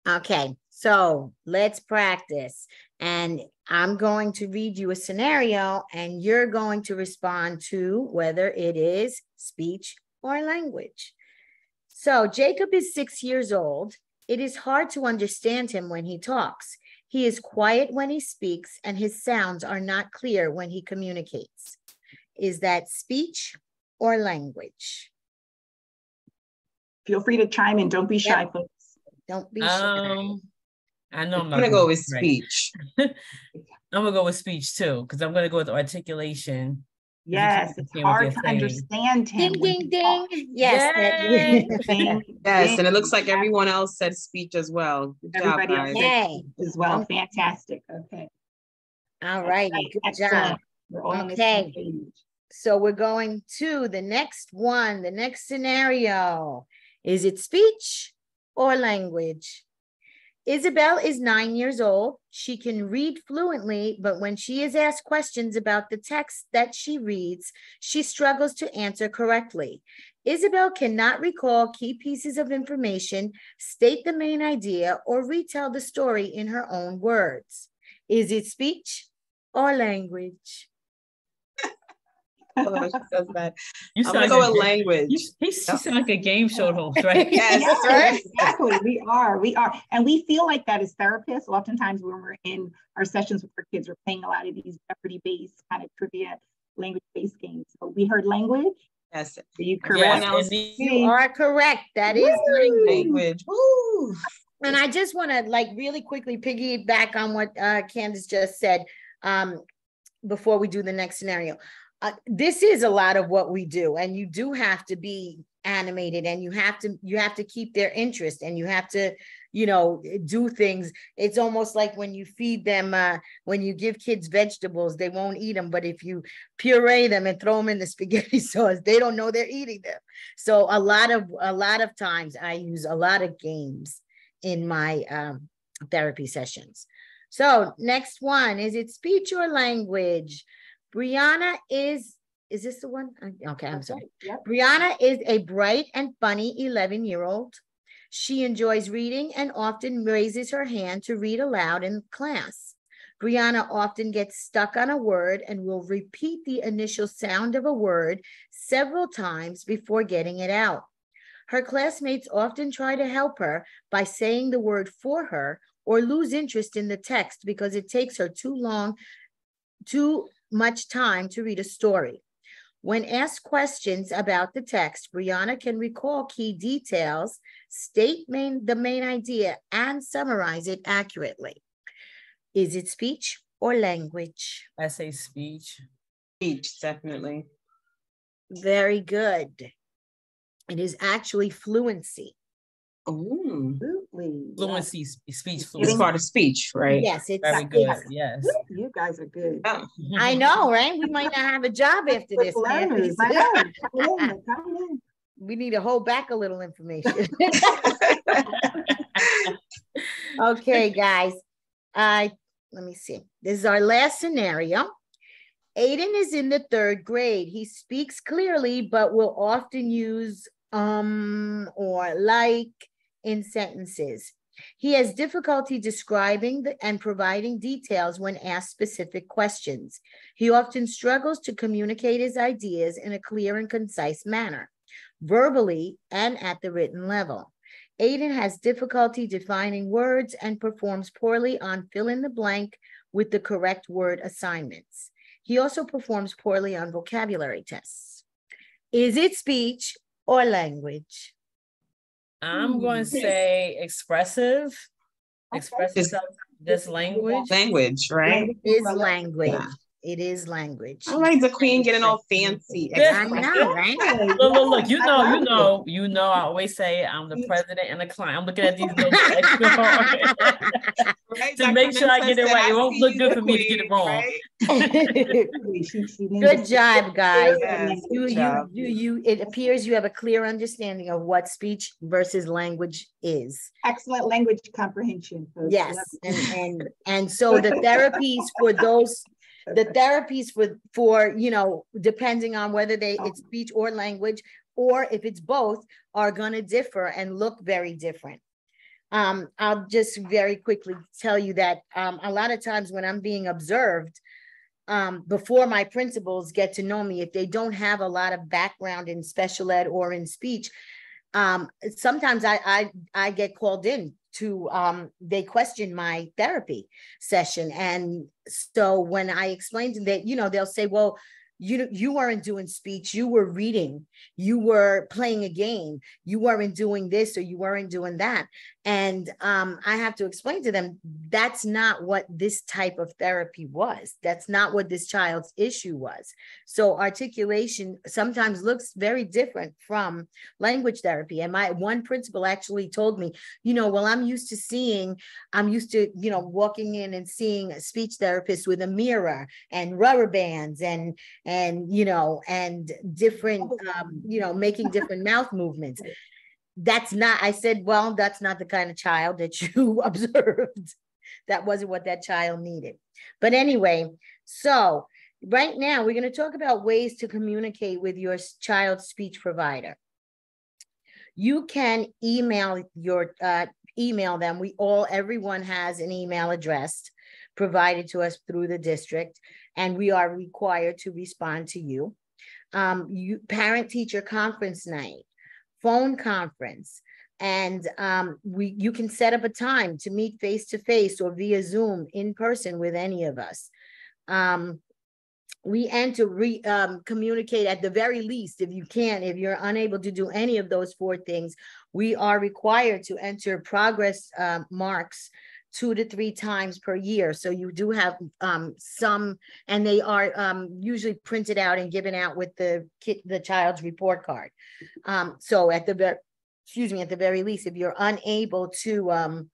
Okay, so let's practice. And I'm going to read you a scenario and you're going to respond to whether it is speech or language. So Jacob is 6 years old. It is hard to understand him when he talks. He is quiet when he speaks and his sounds are not clear when he communicates. Is that speech or language? Feel free to chime in. Don't be shy, folks. Don't be shy. I know I'm gonna go with speech. I'm gonna go with speech too, because I'm gonna go with articulation. Yes, it's hard to understand him. Ding, ding, ding. Yes. Yes, and it looks like everyone else said speech as well. Good Everybody job, else guys. said as well. Fantastic. Okay. All right. Good job. We're all on the Okay. same page. So we're going to the next one, the next scenario. Is it speech or language? Isabel is 9 years old. She can read fluently, but when she is asked questions about the text that she reads, she struggles to answer correctly. Isabel cannot recall key pieces of information, state the main idea, or retell the story in her own words. Is it speech or language? Oh, she says that. You I'm gonna go with language. You sound like a game show host, right? Yes, that's right. Exactly. We are. And we feel like that as therapists. Oftentimes when we're in our sessions with our kids, we're playing a lot of these Jeopardy-based kind of trivia, language-based games. So we heard language. Yes. Are you correct? Yes, you are correct. That is language. Woo. And I just want to really quickly piggyback on what Candice just said before we do the next scenario. This is a lot of what we do, and you do have to be animated, and you have to keep their interest, and you have to, do things. It's almost like when you feed them, when you give kids vegetables, they won't eat them, but if you puree them and throw them in the spaghetti sauce, they don't know they're eating them. So a lot of times I use a lot of games in my therapy sessions. So next one, is it speech or language? Brianna is this the one? Okay, I'm sorry. Yep. Brianna is a bright and funny 11-year-old. She enjoys reading and often raises her hand to read aloud in class. Brianna often gets stuck on a word and will repeat the initial sound of a word several times before getting it out. Her classmates often try to help her by saying the word for her or lose interest in the text because it takes her too much time to read a story. When asked questions about the text, Brianna can recall key details, state the main idea, and summarize it accurately. Is it speech or language? I say speech. Speech, definitely. Very good. It is actually fluency. Ooh. Fluency, speech fluency. It's part of speech, right? Yes, it's very good. Yes. You guys are good. Oh. I know, right? We might not have a job after this. We need to hold back a little information. Okay, guys. Let me see. This is our last scenario. Aiden is in the 3rd grade. He speaks clearly, but will often use or like in sentences. He has difficulty describing and providing details when asked specific questions. He often struggles to communicate his ideas in a clear and concise manner, verbally and at the written level. Aiden has difficulty defining words and performs poorly on fill in the blank with the correct word assignments. He also performs poorly on vocabulary tests. Is it speech or language? I'm going to say expressive. Expressive this language. Language, right? It is language. Yeah. It is language. All right, the queen getting all fancy. I know, right? Look, you know, I always say I'm the president and the client. I'm looking at these notes extra hard to make sure I get it right. It won't look good for me to get it wrong. Good job, guys. Yes, it appears you have a clear understanding of what speech versus language is. Excellent language comprehension. Folks. Yes, and so the therapies for those. The therapies for you know, depending on whether it's speech or language, or if it's both, are going to differ and look very different. I'll just very quickly tell you that a lot of times when I'm being observed, before my principals get to know me, if they don't have a lot of background in special ed or in speech, sometimes I get called in to, they question my therapy session. And so when I explain to them that, you know, they'll say, well, you weren't doing speech, you were reading, you were playing a game, you weren't doing this or you weren't doing that. And I have to explain to them, that's not what this type of therapy was. That's not what this child's issue was. So articulation sometimes looks very different from language therapy. And my one principal actually told me, you know, well, I'm used to, you know, walking in and seeing a speech therapist with a mirror and rubber bands and you know, and different, you know, making different mouth movements. That's not, I said, well, that's not the kind of child that you observed. That wasn't what that child needed. But anyway, so right now we're going to talk about ways to communicate with your child's speech provider. You can email them. Everyone has an email address provided to us through the district, and we are required to respond to you. Parent-teacher conference night, phone conference, and you can set up a time to meet face-to-face or via Zoom in person with any of us. We communicate at the very least, if you're unable to do any of those 4 things, we are required to enter progress marks 2 to 3 times per year. So you do have some, and they are usually printed out and given out with the child's report card. So at the very least, if you're unable to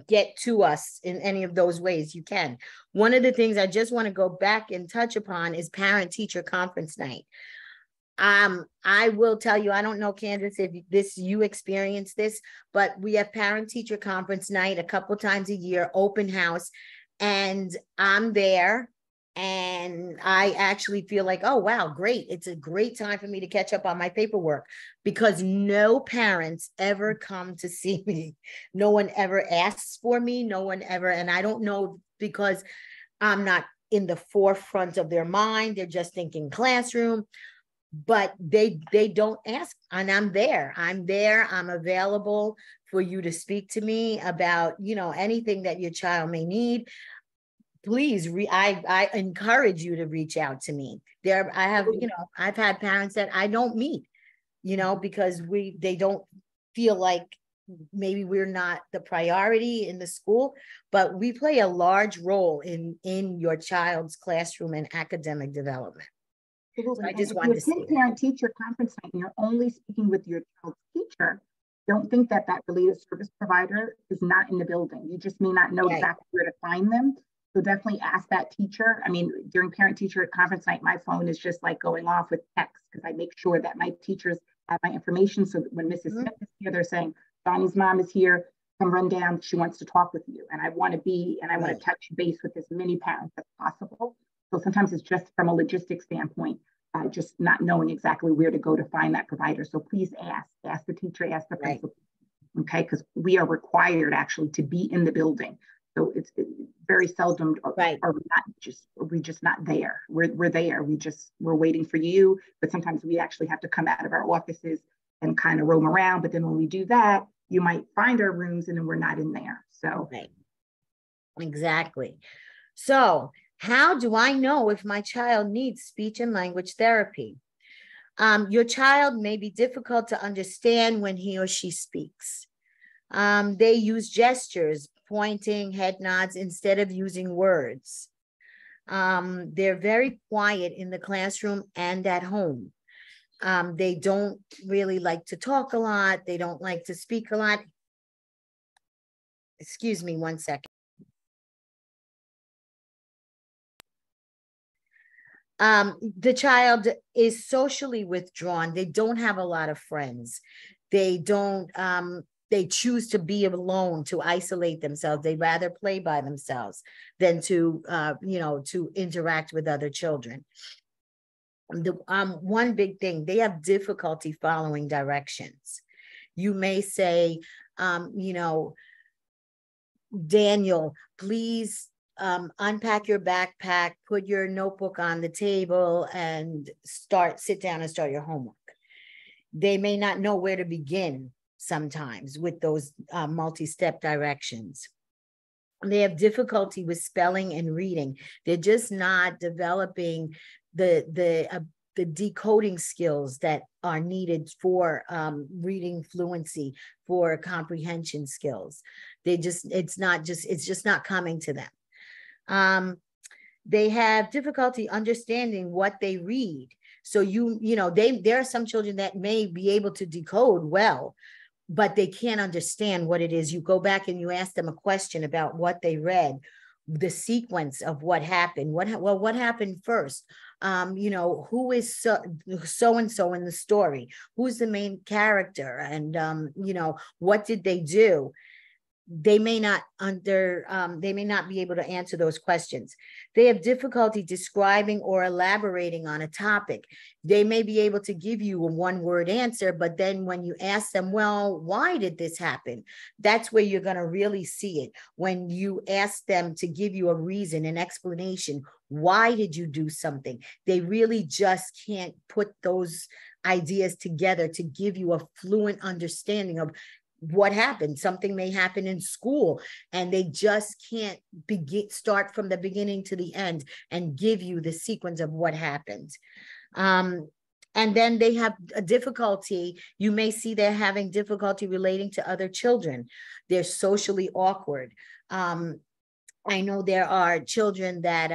get to us in any of those ways, you can. One of the things I just want to go back and touch upon is parent-teacher conference night. I will tell you, I don't know, Candice, if you experience this, but we have parent-teacher conference night a couple times a year, open house, and I'm there, and I actually feel like, oh, wow, great. It's a great time for me to catch up on my paperwork, because no parents ever come to see me. No one ever asks for me. No one ever, and I don't know, because I'm not in the forefront of their mind. They're just thinking classroom. But they don't ask, and I'm there. I'm available for you to speak to me about, you know, anything that your child may need. Please, I encourage you to reach out to me. I've had parents that I don't meet, you know, because they don't feel like maybe we're not the priority in the school, but we play a large role in your child's classroom and academic development. So I just wanted to say that. Parent-teacher conference night, and you're only speaking with your child's teacher, don't think that related service provider is not in the building. You just may not know exactly where to find them. So definitely ask that teacher. I mean, during parent-teacher conference night, my phone is just like going off with text, because I make sure that my teachers have my information. So that when Mrs. Smith is here, they're saying, Donnie's mom is here, come run down. She wants to talk with you. And I want to touch base with as many parents as possible. So sometimes it's just from a logistics standpoint, just not knowing exactly where to go to find that provider. So please ask the teacher, ask the principal. okay? Because we are required actually to be in the building. So it's very seldom are we just not there. We're there. We're waiting for you. But sometimes we actually have to come out of our offices and kind of roam around. But then when we do that, you might find our rooms and then we're not in there. So exactly. So how do I know if my child needs speech and language therapy? Your child may be difficult to understand when he or she speaks. They use gestures, pointing, head nods, instead of using words. They're very quiet in the classroom and at home. They don't really like to talk a lot. They don't like to speak a lot. Excuse me 1 second. The child is socially withdrawn. They don't have a lot of friends. They don't, they choose to be alone, to isolate themselves. They'd rather play by themselves than to, to interact with other children. One big thing, they have difficulty following directions. You may say, Daniel, please unpack your backpack, put your notebook on the table, and sit down and start your homework. They may not know where to begin sometimes with those multi-step directions. They have difficulty with spelling and reading. They're just not developing the decoding skills that are needed for reading fluency, for comprehension skills. It's just not coming to them. They have difficulty understanding what they read. So there are some children that may be able to decode well, but they can't understand what it is. You go back and you ask them a question about what they read, the sequence of what happened. What happened first? Who is so-and-so in the story? Who's the main character? And, what did they do? They may not be able to answer those questions. They have difficulty describing or elaborating on a topic. They may be able to give you a one-word answer, but then when you ask them, well, why did this happen? That's where you're going to really see it. When you ask them to give you a reason, an explanation, why did you do something? They really just can't put those ideas together to give you a fluent understanding of what happened. Something may happen in school and they just can't start from the beginning to the end and give you the sequence of what happened. And then they have a difficulty. You may see they're having difficulty relating to other children. They're socially awkward. I know there are children that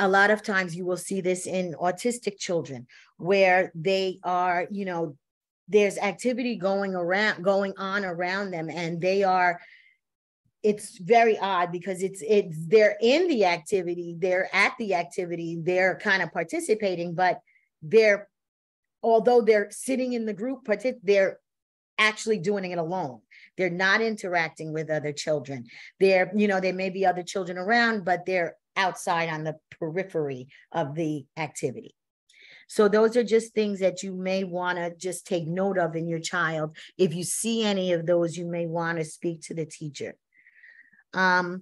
a lot of times you will see this in autistic children where they are, there's activity going on around them, and it's very odd because they're in the activity, they're at the activity, they're kind of participating, but although they're sitting in the group, they're actually doing it alone. They're not interacting with other children. There may be other children around, but they're outside on the periphery of the activity. So those are just things that you may want to just take note of in your child. If you see any of those, you may want to speak to the teacher. And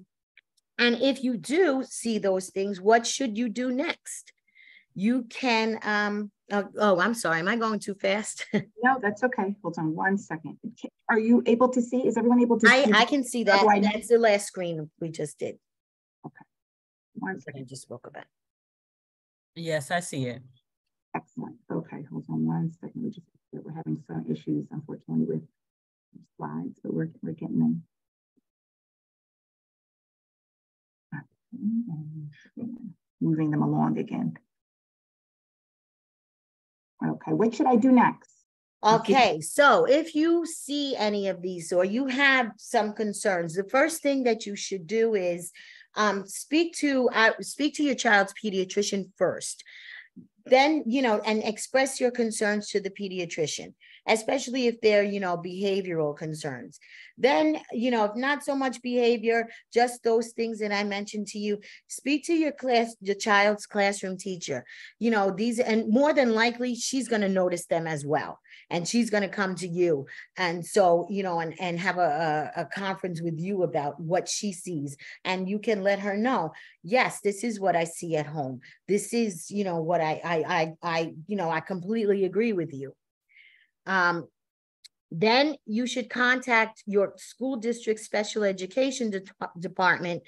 if you do see those things, what should you do next? You can, I'm sorry, am I going too fast? No, that's okay. Hold on 1 second. Are you able to see? Is everyone able to see? I can see that. That's the last screen we just did. Okay. 1 second. I just spoke about. Yes, I see it. Excellent. Okay, hold on 1 second. We're having some issues, unfortunately, with slides, but we're getting them. Okay, moving them along again. Okay, what should I do next? Okay, so if you see any of these or you have some concerns, the first thing that you should do is speak to your child's pediatrician first. Then, and express your concerns to the pediatrician. especially if they're, behavioral concerns. Then, if not so much behavior, just those things that I mentioned to you, speak to your child's classroom teacher. And more than likely, she's going to notice them as well. And she's going to come to you. And so, and have a conference with you about what she sees. And you can let her know, yes, this is what I see at home. This is, what I completely agree with you. Then you should contact your school district special education department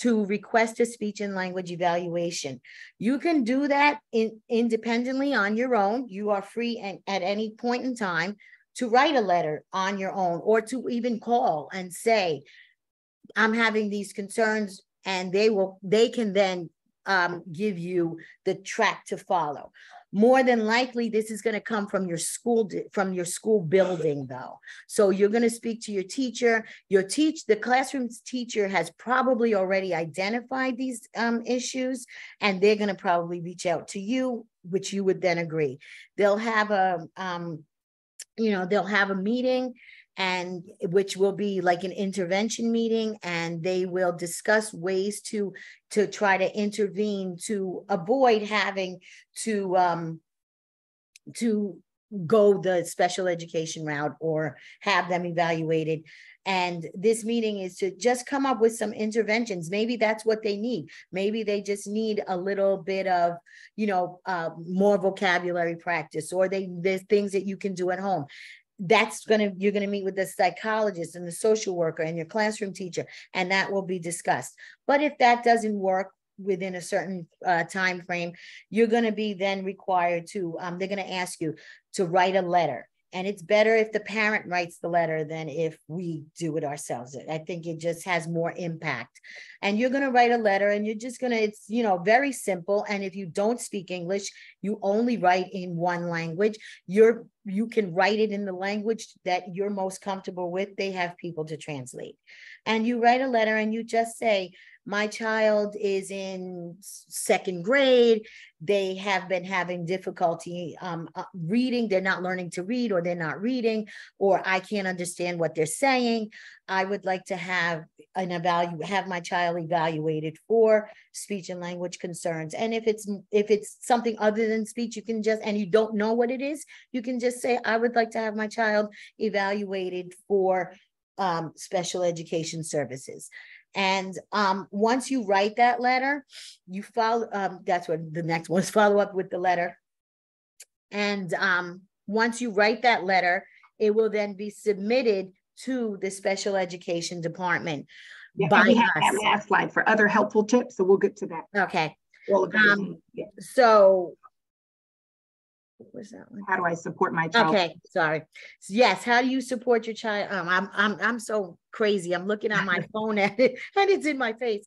to request a speech and language evaluation. You can do that independently on your own. You are free at any point in time to write a letter on your own, or to even call and say, I'm having these concerns, and they can then give you the track to follow. More than likely, this is going to come from your school building, though. So you're going to speak to your teacher. The classroom's teacher has probably already identified these issues, and they're going to probably reach out to you, which you would then agree. They'll have they'll have a meeting, and which will be like an intervention meeting, and they will discuss ways to try to intervene to avoid having to go the special education route or have them evaluated. And this meeting is to just come up with some interventions. Maybe that's what they need. Maybe they just need a little bit of, more vocabulary practice, or there's things that you can do at home. You're going to meet with the psychologist and the social worker and your classroom teacher, and that will be discussed. But if that doesn't work within a certain time frame, you're going to be then required to, they're going to ask you to write a letter. And it's better if the parent writes the letter than if we do it ourselves. I think it just has more impact. And you're going to write a letter, and you're just going to, it's, very simple. And if you don't speak English, you only write in one language. You can write it in the language that you're most comfortable with. They have people to translate. And you write a letter, and you just say, my child is in 2nd grade. They have been having difficulty reading. They're not learning to read, or they're not reading, or I can't understand what they're saying. I would like to have my child evaluated for speech and language concerns. And if it's something other than speech, you can just, and you don't know what it is, you can just say, I would like to have my child evaluated for special education services. And once you write that letter, you follow, that's what the next one is, follow up with the letter. And once you write that letter, it will then be submitted to the special education department. Yeah, by we have us. That last slide for other helpful tips, so we'll get to that. Okay. All of So what was that one? How do I support my child? Okay, sorry. Yes, how do you support your child? I'm so crazy. I'm looking on my phone at it, and it's in my face.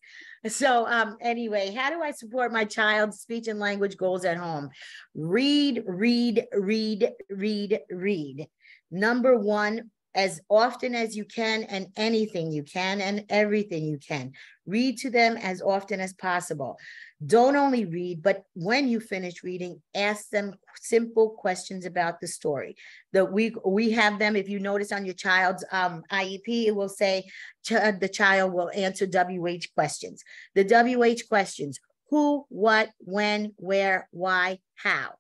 So anyway, how do I support my child's speech and language goals at home? Read, read, read, read, read. Number one, as often as you can, and anything you can, and everything you can. Read to them as often as possible. Don't only read, but when you finish reading, ask them simple questions about the story. We have them, if you notice on your child's IEP, it will say the child will answer WH questions. The WH questions: who, what, when, where, why, how.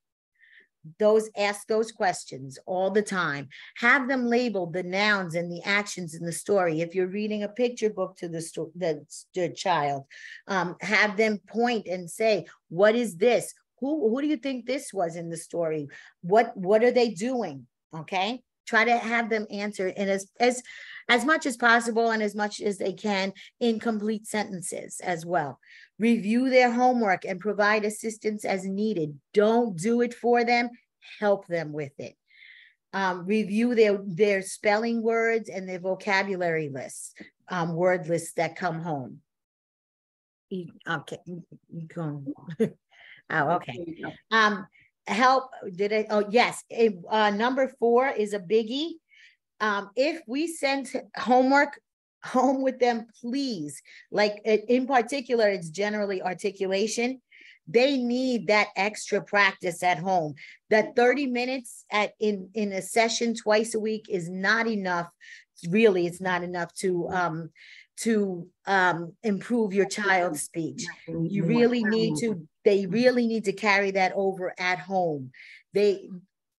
Ask those questions all the time. Have them label the nouns and the actions in the story. If you're reading a picture book to the child, have them point and say, what is this? Who do you think this was in the story? What are they doing? Okay. Try to have them answer in as much as possible, and as much as they can in complete sentences as well. Review their homework and provide assistance as needed. Don't do it for them, help them with it. Review their spelling words and their vocabulary lists, word lists that come home. Okay. Oh, okay. Help, yes. Number 4 is a biggie. If we send homework home with them, please, like in particular, it's generally articulation. They need that extra practice at home. That 30 minutes in a session twice a week is not enough. Really, it's not enough to improve your child's speech. You really need to, they really need to carry that over at home.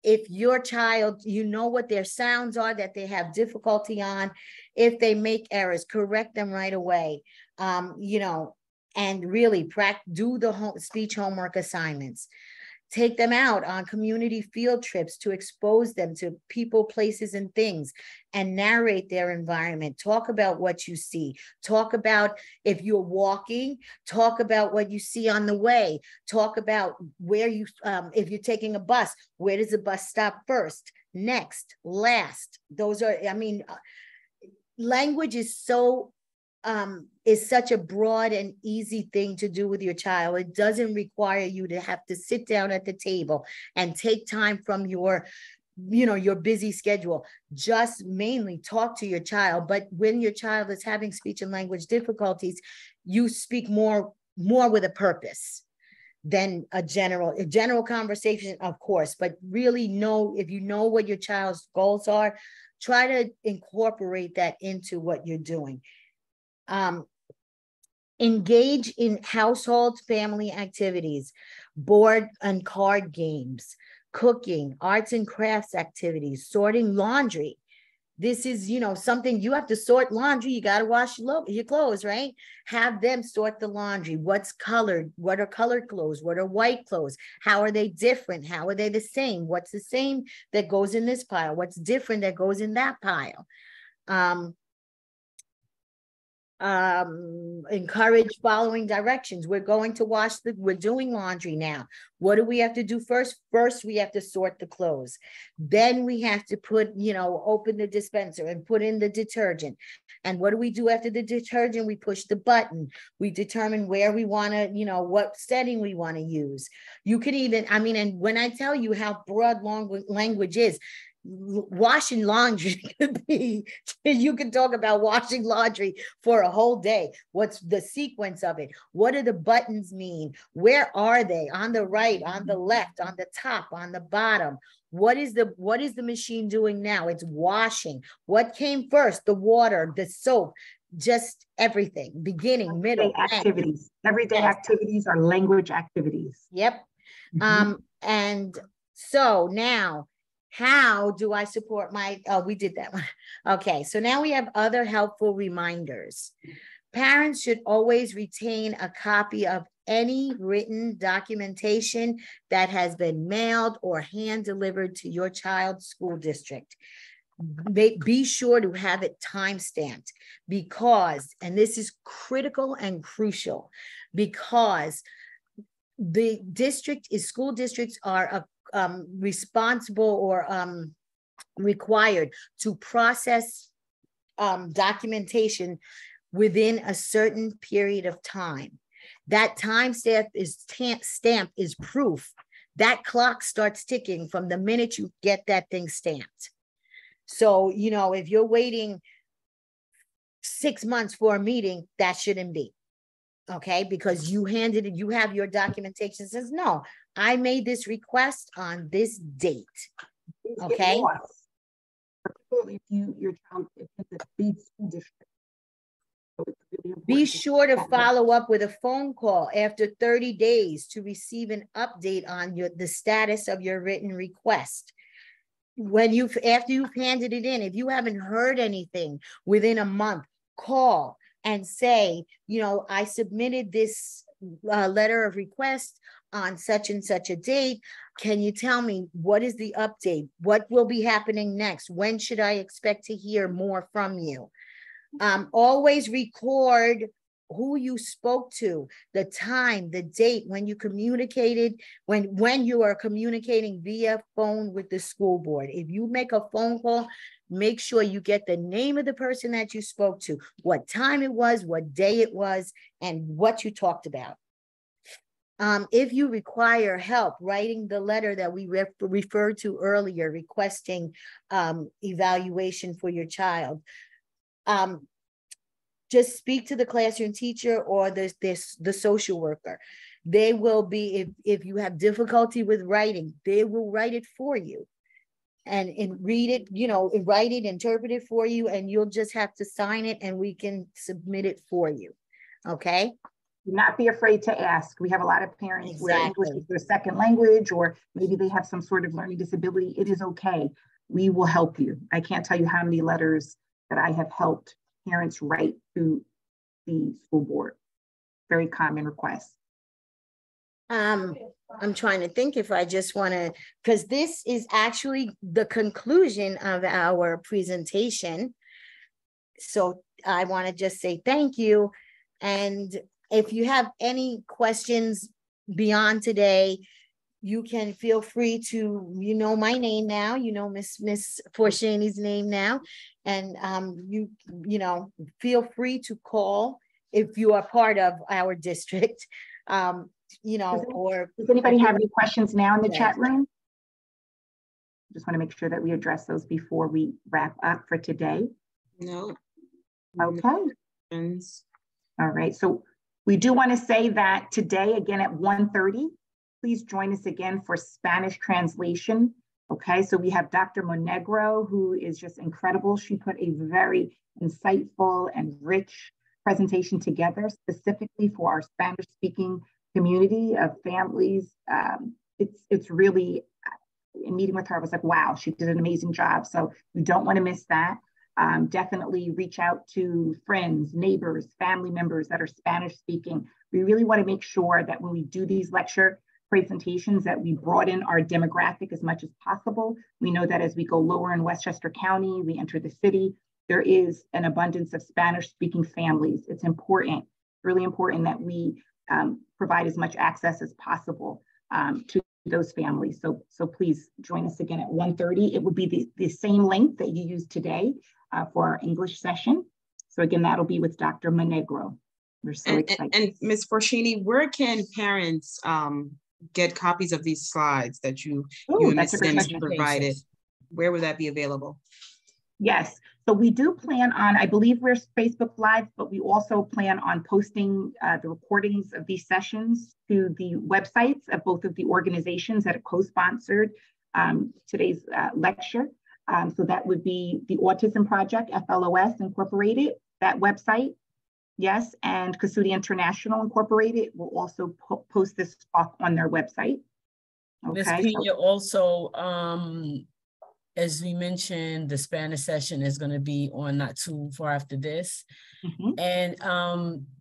If your child, you know what their sounds are that they have difficulty on, if they make errors, correct them right away. You know, and really do the speech homework assignments. Take them out on community field trips to expose them to people, places, and things, and narrate their environment. Talk about what you see. Talk about if you're walking, talk about what you see on the way. Talk about where you, if you're taking a bus, where does the bus stop first, next, last? Those are, I mean, language is such a broad and easy thing to do with your child. It doesn't require you to have to sit down at the table and take time from your, you know, your busy schedule. Just mainly talk to your child. But when your child is having speech and language difficulties, you speak more with a purpose than a general conversation, of course, but really if you know what your child's goals are, try to incorporate that into what you're doing. Engage in household family activities, board and card games, cooking, arts and crafts activities, sorting laundry. This is, you know, something you have to sort laundry. You got to wash your clothes, right? Have them sort the laundry. What's colored? What are colored clothes? What are white clothes? How are they different? How are they the same? What's the same that goes in this pile? What's different that goes in that pile? Encourage following directions. We're going to we're doing laundry now. What do we have to do first? First, we have to sort the clothes. Then we have to open the dispenser and put in the detergent. And what do we do after the detergent? We push the button. We determine where we want to, what setting we want to use. You could even, and when I tell you how broad language is, washing laundry could be, you can talk about washing laundry for a whole day. What's the sequence of it? What do the buttons mean? Where are they? On the right, on the left, on the top, on the bottom? What is the machine doing now? It's washing. What came first? The water, the soap, just everything, beginning, middle, activities. Everyday activities are language activities. Yep. Mm-hmm. And so now, how do I support we did that one. Okay, so now we have other helpful reminders. Parents should always retain a copy of any written documentation that has been mailed or hand delivered to your child's school district. Be sure to have it time-stamped because, and this is critical and crucial, because the school districts are responsible or required to process documentation within a certain period of time. That time stamp is proof. That clock starts ticking from the minute you get that thing stamped. So, if you're waiting 6 months for a meeting, that shouldn't be. Okay, because you have your documentation that says, no, I made this request on this date. Okay. Particularly if your child is in the big school district. So it's really important. Be sure to follow up with a phone call after 30 days to receive an update on the status of your written request. After you've handed it in, if you haven't heard anything within a month, call and say, I submitted this letter of request on such and such a date. Can you tell me what is the update? What will be happening next? When should I expect to hear more from you? Always record who you spoke to, the time, the date, when you communicated, when you are communicating via phone with the school board. If you make a phone call, make sure you get the name of the person that you spoke to, what time it was, what day it was, and what you talked about. If you require help writing the letter that we referred to earlier, requesting evaluation for your child, just speak to the classroom teacher or the social worker. They will be, if you have difficulty with writing, they will write it for you and read it, write it, interpret it for you, and you'll just have to sign it and we can submit it for you. Okay. Do not be afraid to ask. We have a lot of parents where English is their second language, or maybe they have some sort of learning disability. It is okay. We will help you. I can't tell you how many letters that I have helped parents write to the school board. Very common request. I'm trying to think if I just want to, because this is actually the conclusion of our presentation. So I want to just say thank you. And if you have any questions beyond today, you can feel free to, my name now, Miss Forcheney's name now. And you feel free to call if you are part of our district. Does anybody have any questions now in the chat room? Just want to make sure that we address those before we wrap up for today. No. Okay. All right. So we do want to say that today, again, at 1:30, please join us again for Spanish translation. Okay. So we have Dr. Monegro, who is just incredible. She put a very insightful and rich presentation together specifically for our Spanish speaking community of families. It's really, in meeting with her, I was like, wow, she did an amazing job. So you don't want to miss that. Definitely reach out to friends, neighbors, family members that are Spanish speaking. We really want to make sure that when we do these lecture presentations that we broaden our demographic as much as possible. We know that as we go lower in Westchester County, we enter the city, there is an abundance of Spanish speaking families. It's important, really important that we provide as much access as possible to those families. So please join us again at 1:30. It will be the same link that you used today for our English session. So again, that'll be with Dr. Monegro. We're so excited. And Ms. Forcheney, where can parents get copies of these slides that you and Ms. Sims provided? Where would that be available? Yes, so we do plan on, I believe we're Facebook Live, but we also plan on posting the recordings of these sessions to the websites of both of the organizations that have co-sponsored today's lecture. So that would be the Autism Project, FLOS Incorporated, that website. Yes, and Kasudi International Incorporated will also post this talk on their website. Ms. Pena, also, as we mentioned, the Spanish session is going to be on not too far after this. And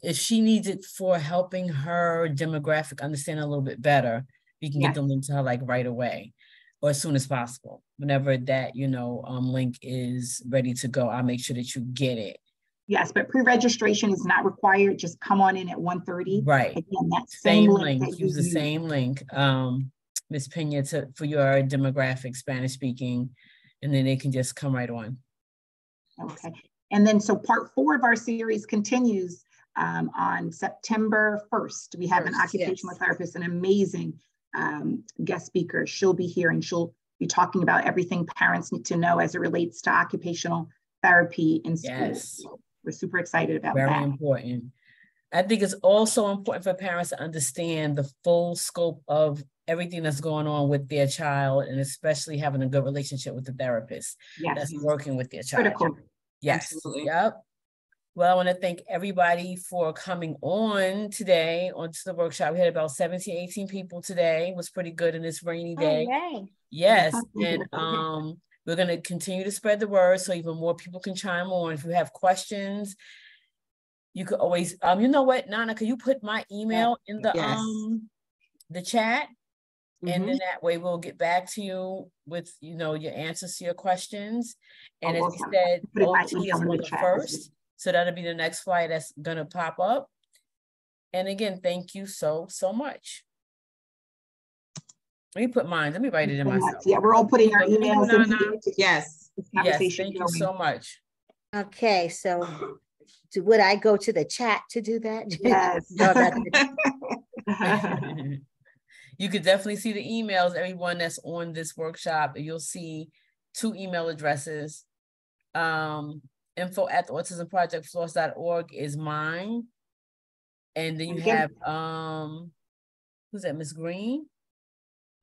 if she needs it for helping her demographic understand a little bit better, we can get the link to her like right away or as soon as possible. Whenever that, link is ready to go, I'll make sure that you get it. Yes, but pre-registration is not required. Just come on in at 1:30. Right. Again, that same link. Use the same link, Ms. Pena, for your demographic Spanish speaking, and then they can just come right on. Okay. And then so part 4 of our series continues on September 1st. We have an occupational therapist, an amazing guest speaker. She'll be here and she'll be talking about everything parents need to know as it relates to occupational therapy in school. Yes. We're super excited about that. Very important. I think it's also important for parents to understand the full scope of everything that's going on with their child, and especially having a good relationship with the therapist that's working with their child. Critical. Yes. Absolutely. Yep. Well, I want to thank everybody for coming on today onto the workshop. We had about 17, 18 people today. It was pretty good in this rainy day. Oh, yay. Yes. And we're going to continue to spread the word so even more people can chime on. If you have questions, you could always, you know what, Nana, could you put my email in the chat? And then that way we'll get back to you with, your answers to your questions. And as we said, OT is on the 1st. So that'll be the next flyer that's going to pop up. And again, thank you so much. Let me put mine. Let me write it in myself. Yeah, we're all putting our emails in here. Yes. Yes, thank you so much. Okay, so would I go to the chat to do that? Yes. You could definitely see the emails, everyone that's on this workshop. You'll see 2 email addresses. info@theautismprojectfloss.org is mine. And then you have Who's that, Miss Green?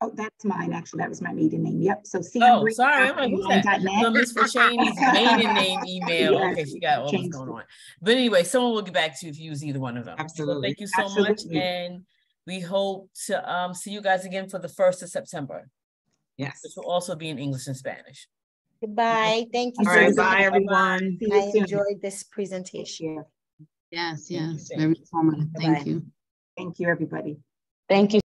Oh, that's mine. Actually, that was my maiden name. Yep. So Oh, sorry. I'm like, who's that? So Miss Forcheney's maiden name email. Yes, okay, she got all this going on. But anyway, someone will get back to you if you use either one of them. Absolutely. So thank you so much. And we hope to see you guys again for the 1st of September. Yes. Which will also be in English and Spanish. Goodbye. Thank you. All right, bye everyone. I enjoyed this presentation. Yes, very informative. Thank you. Thank you, everybody. Thank you.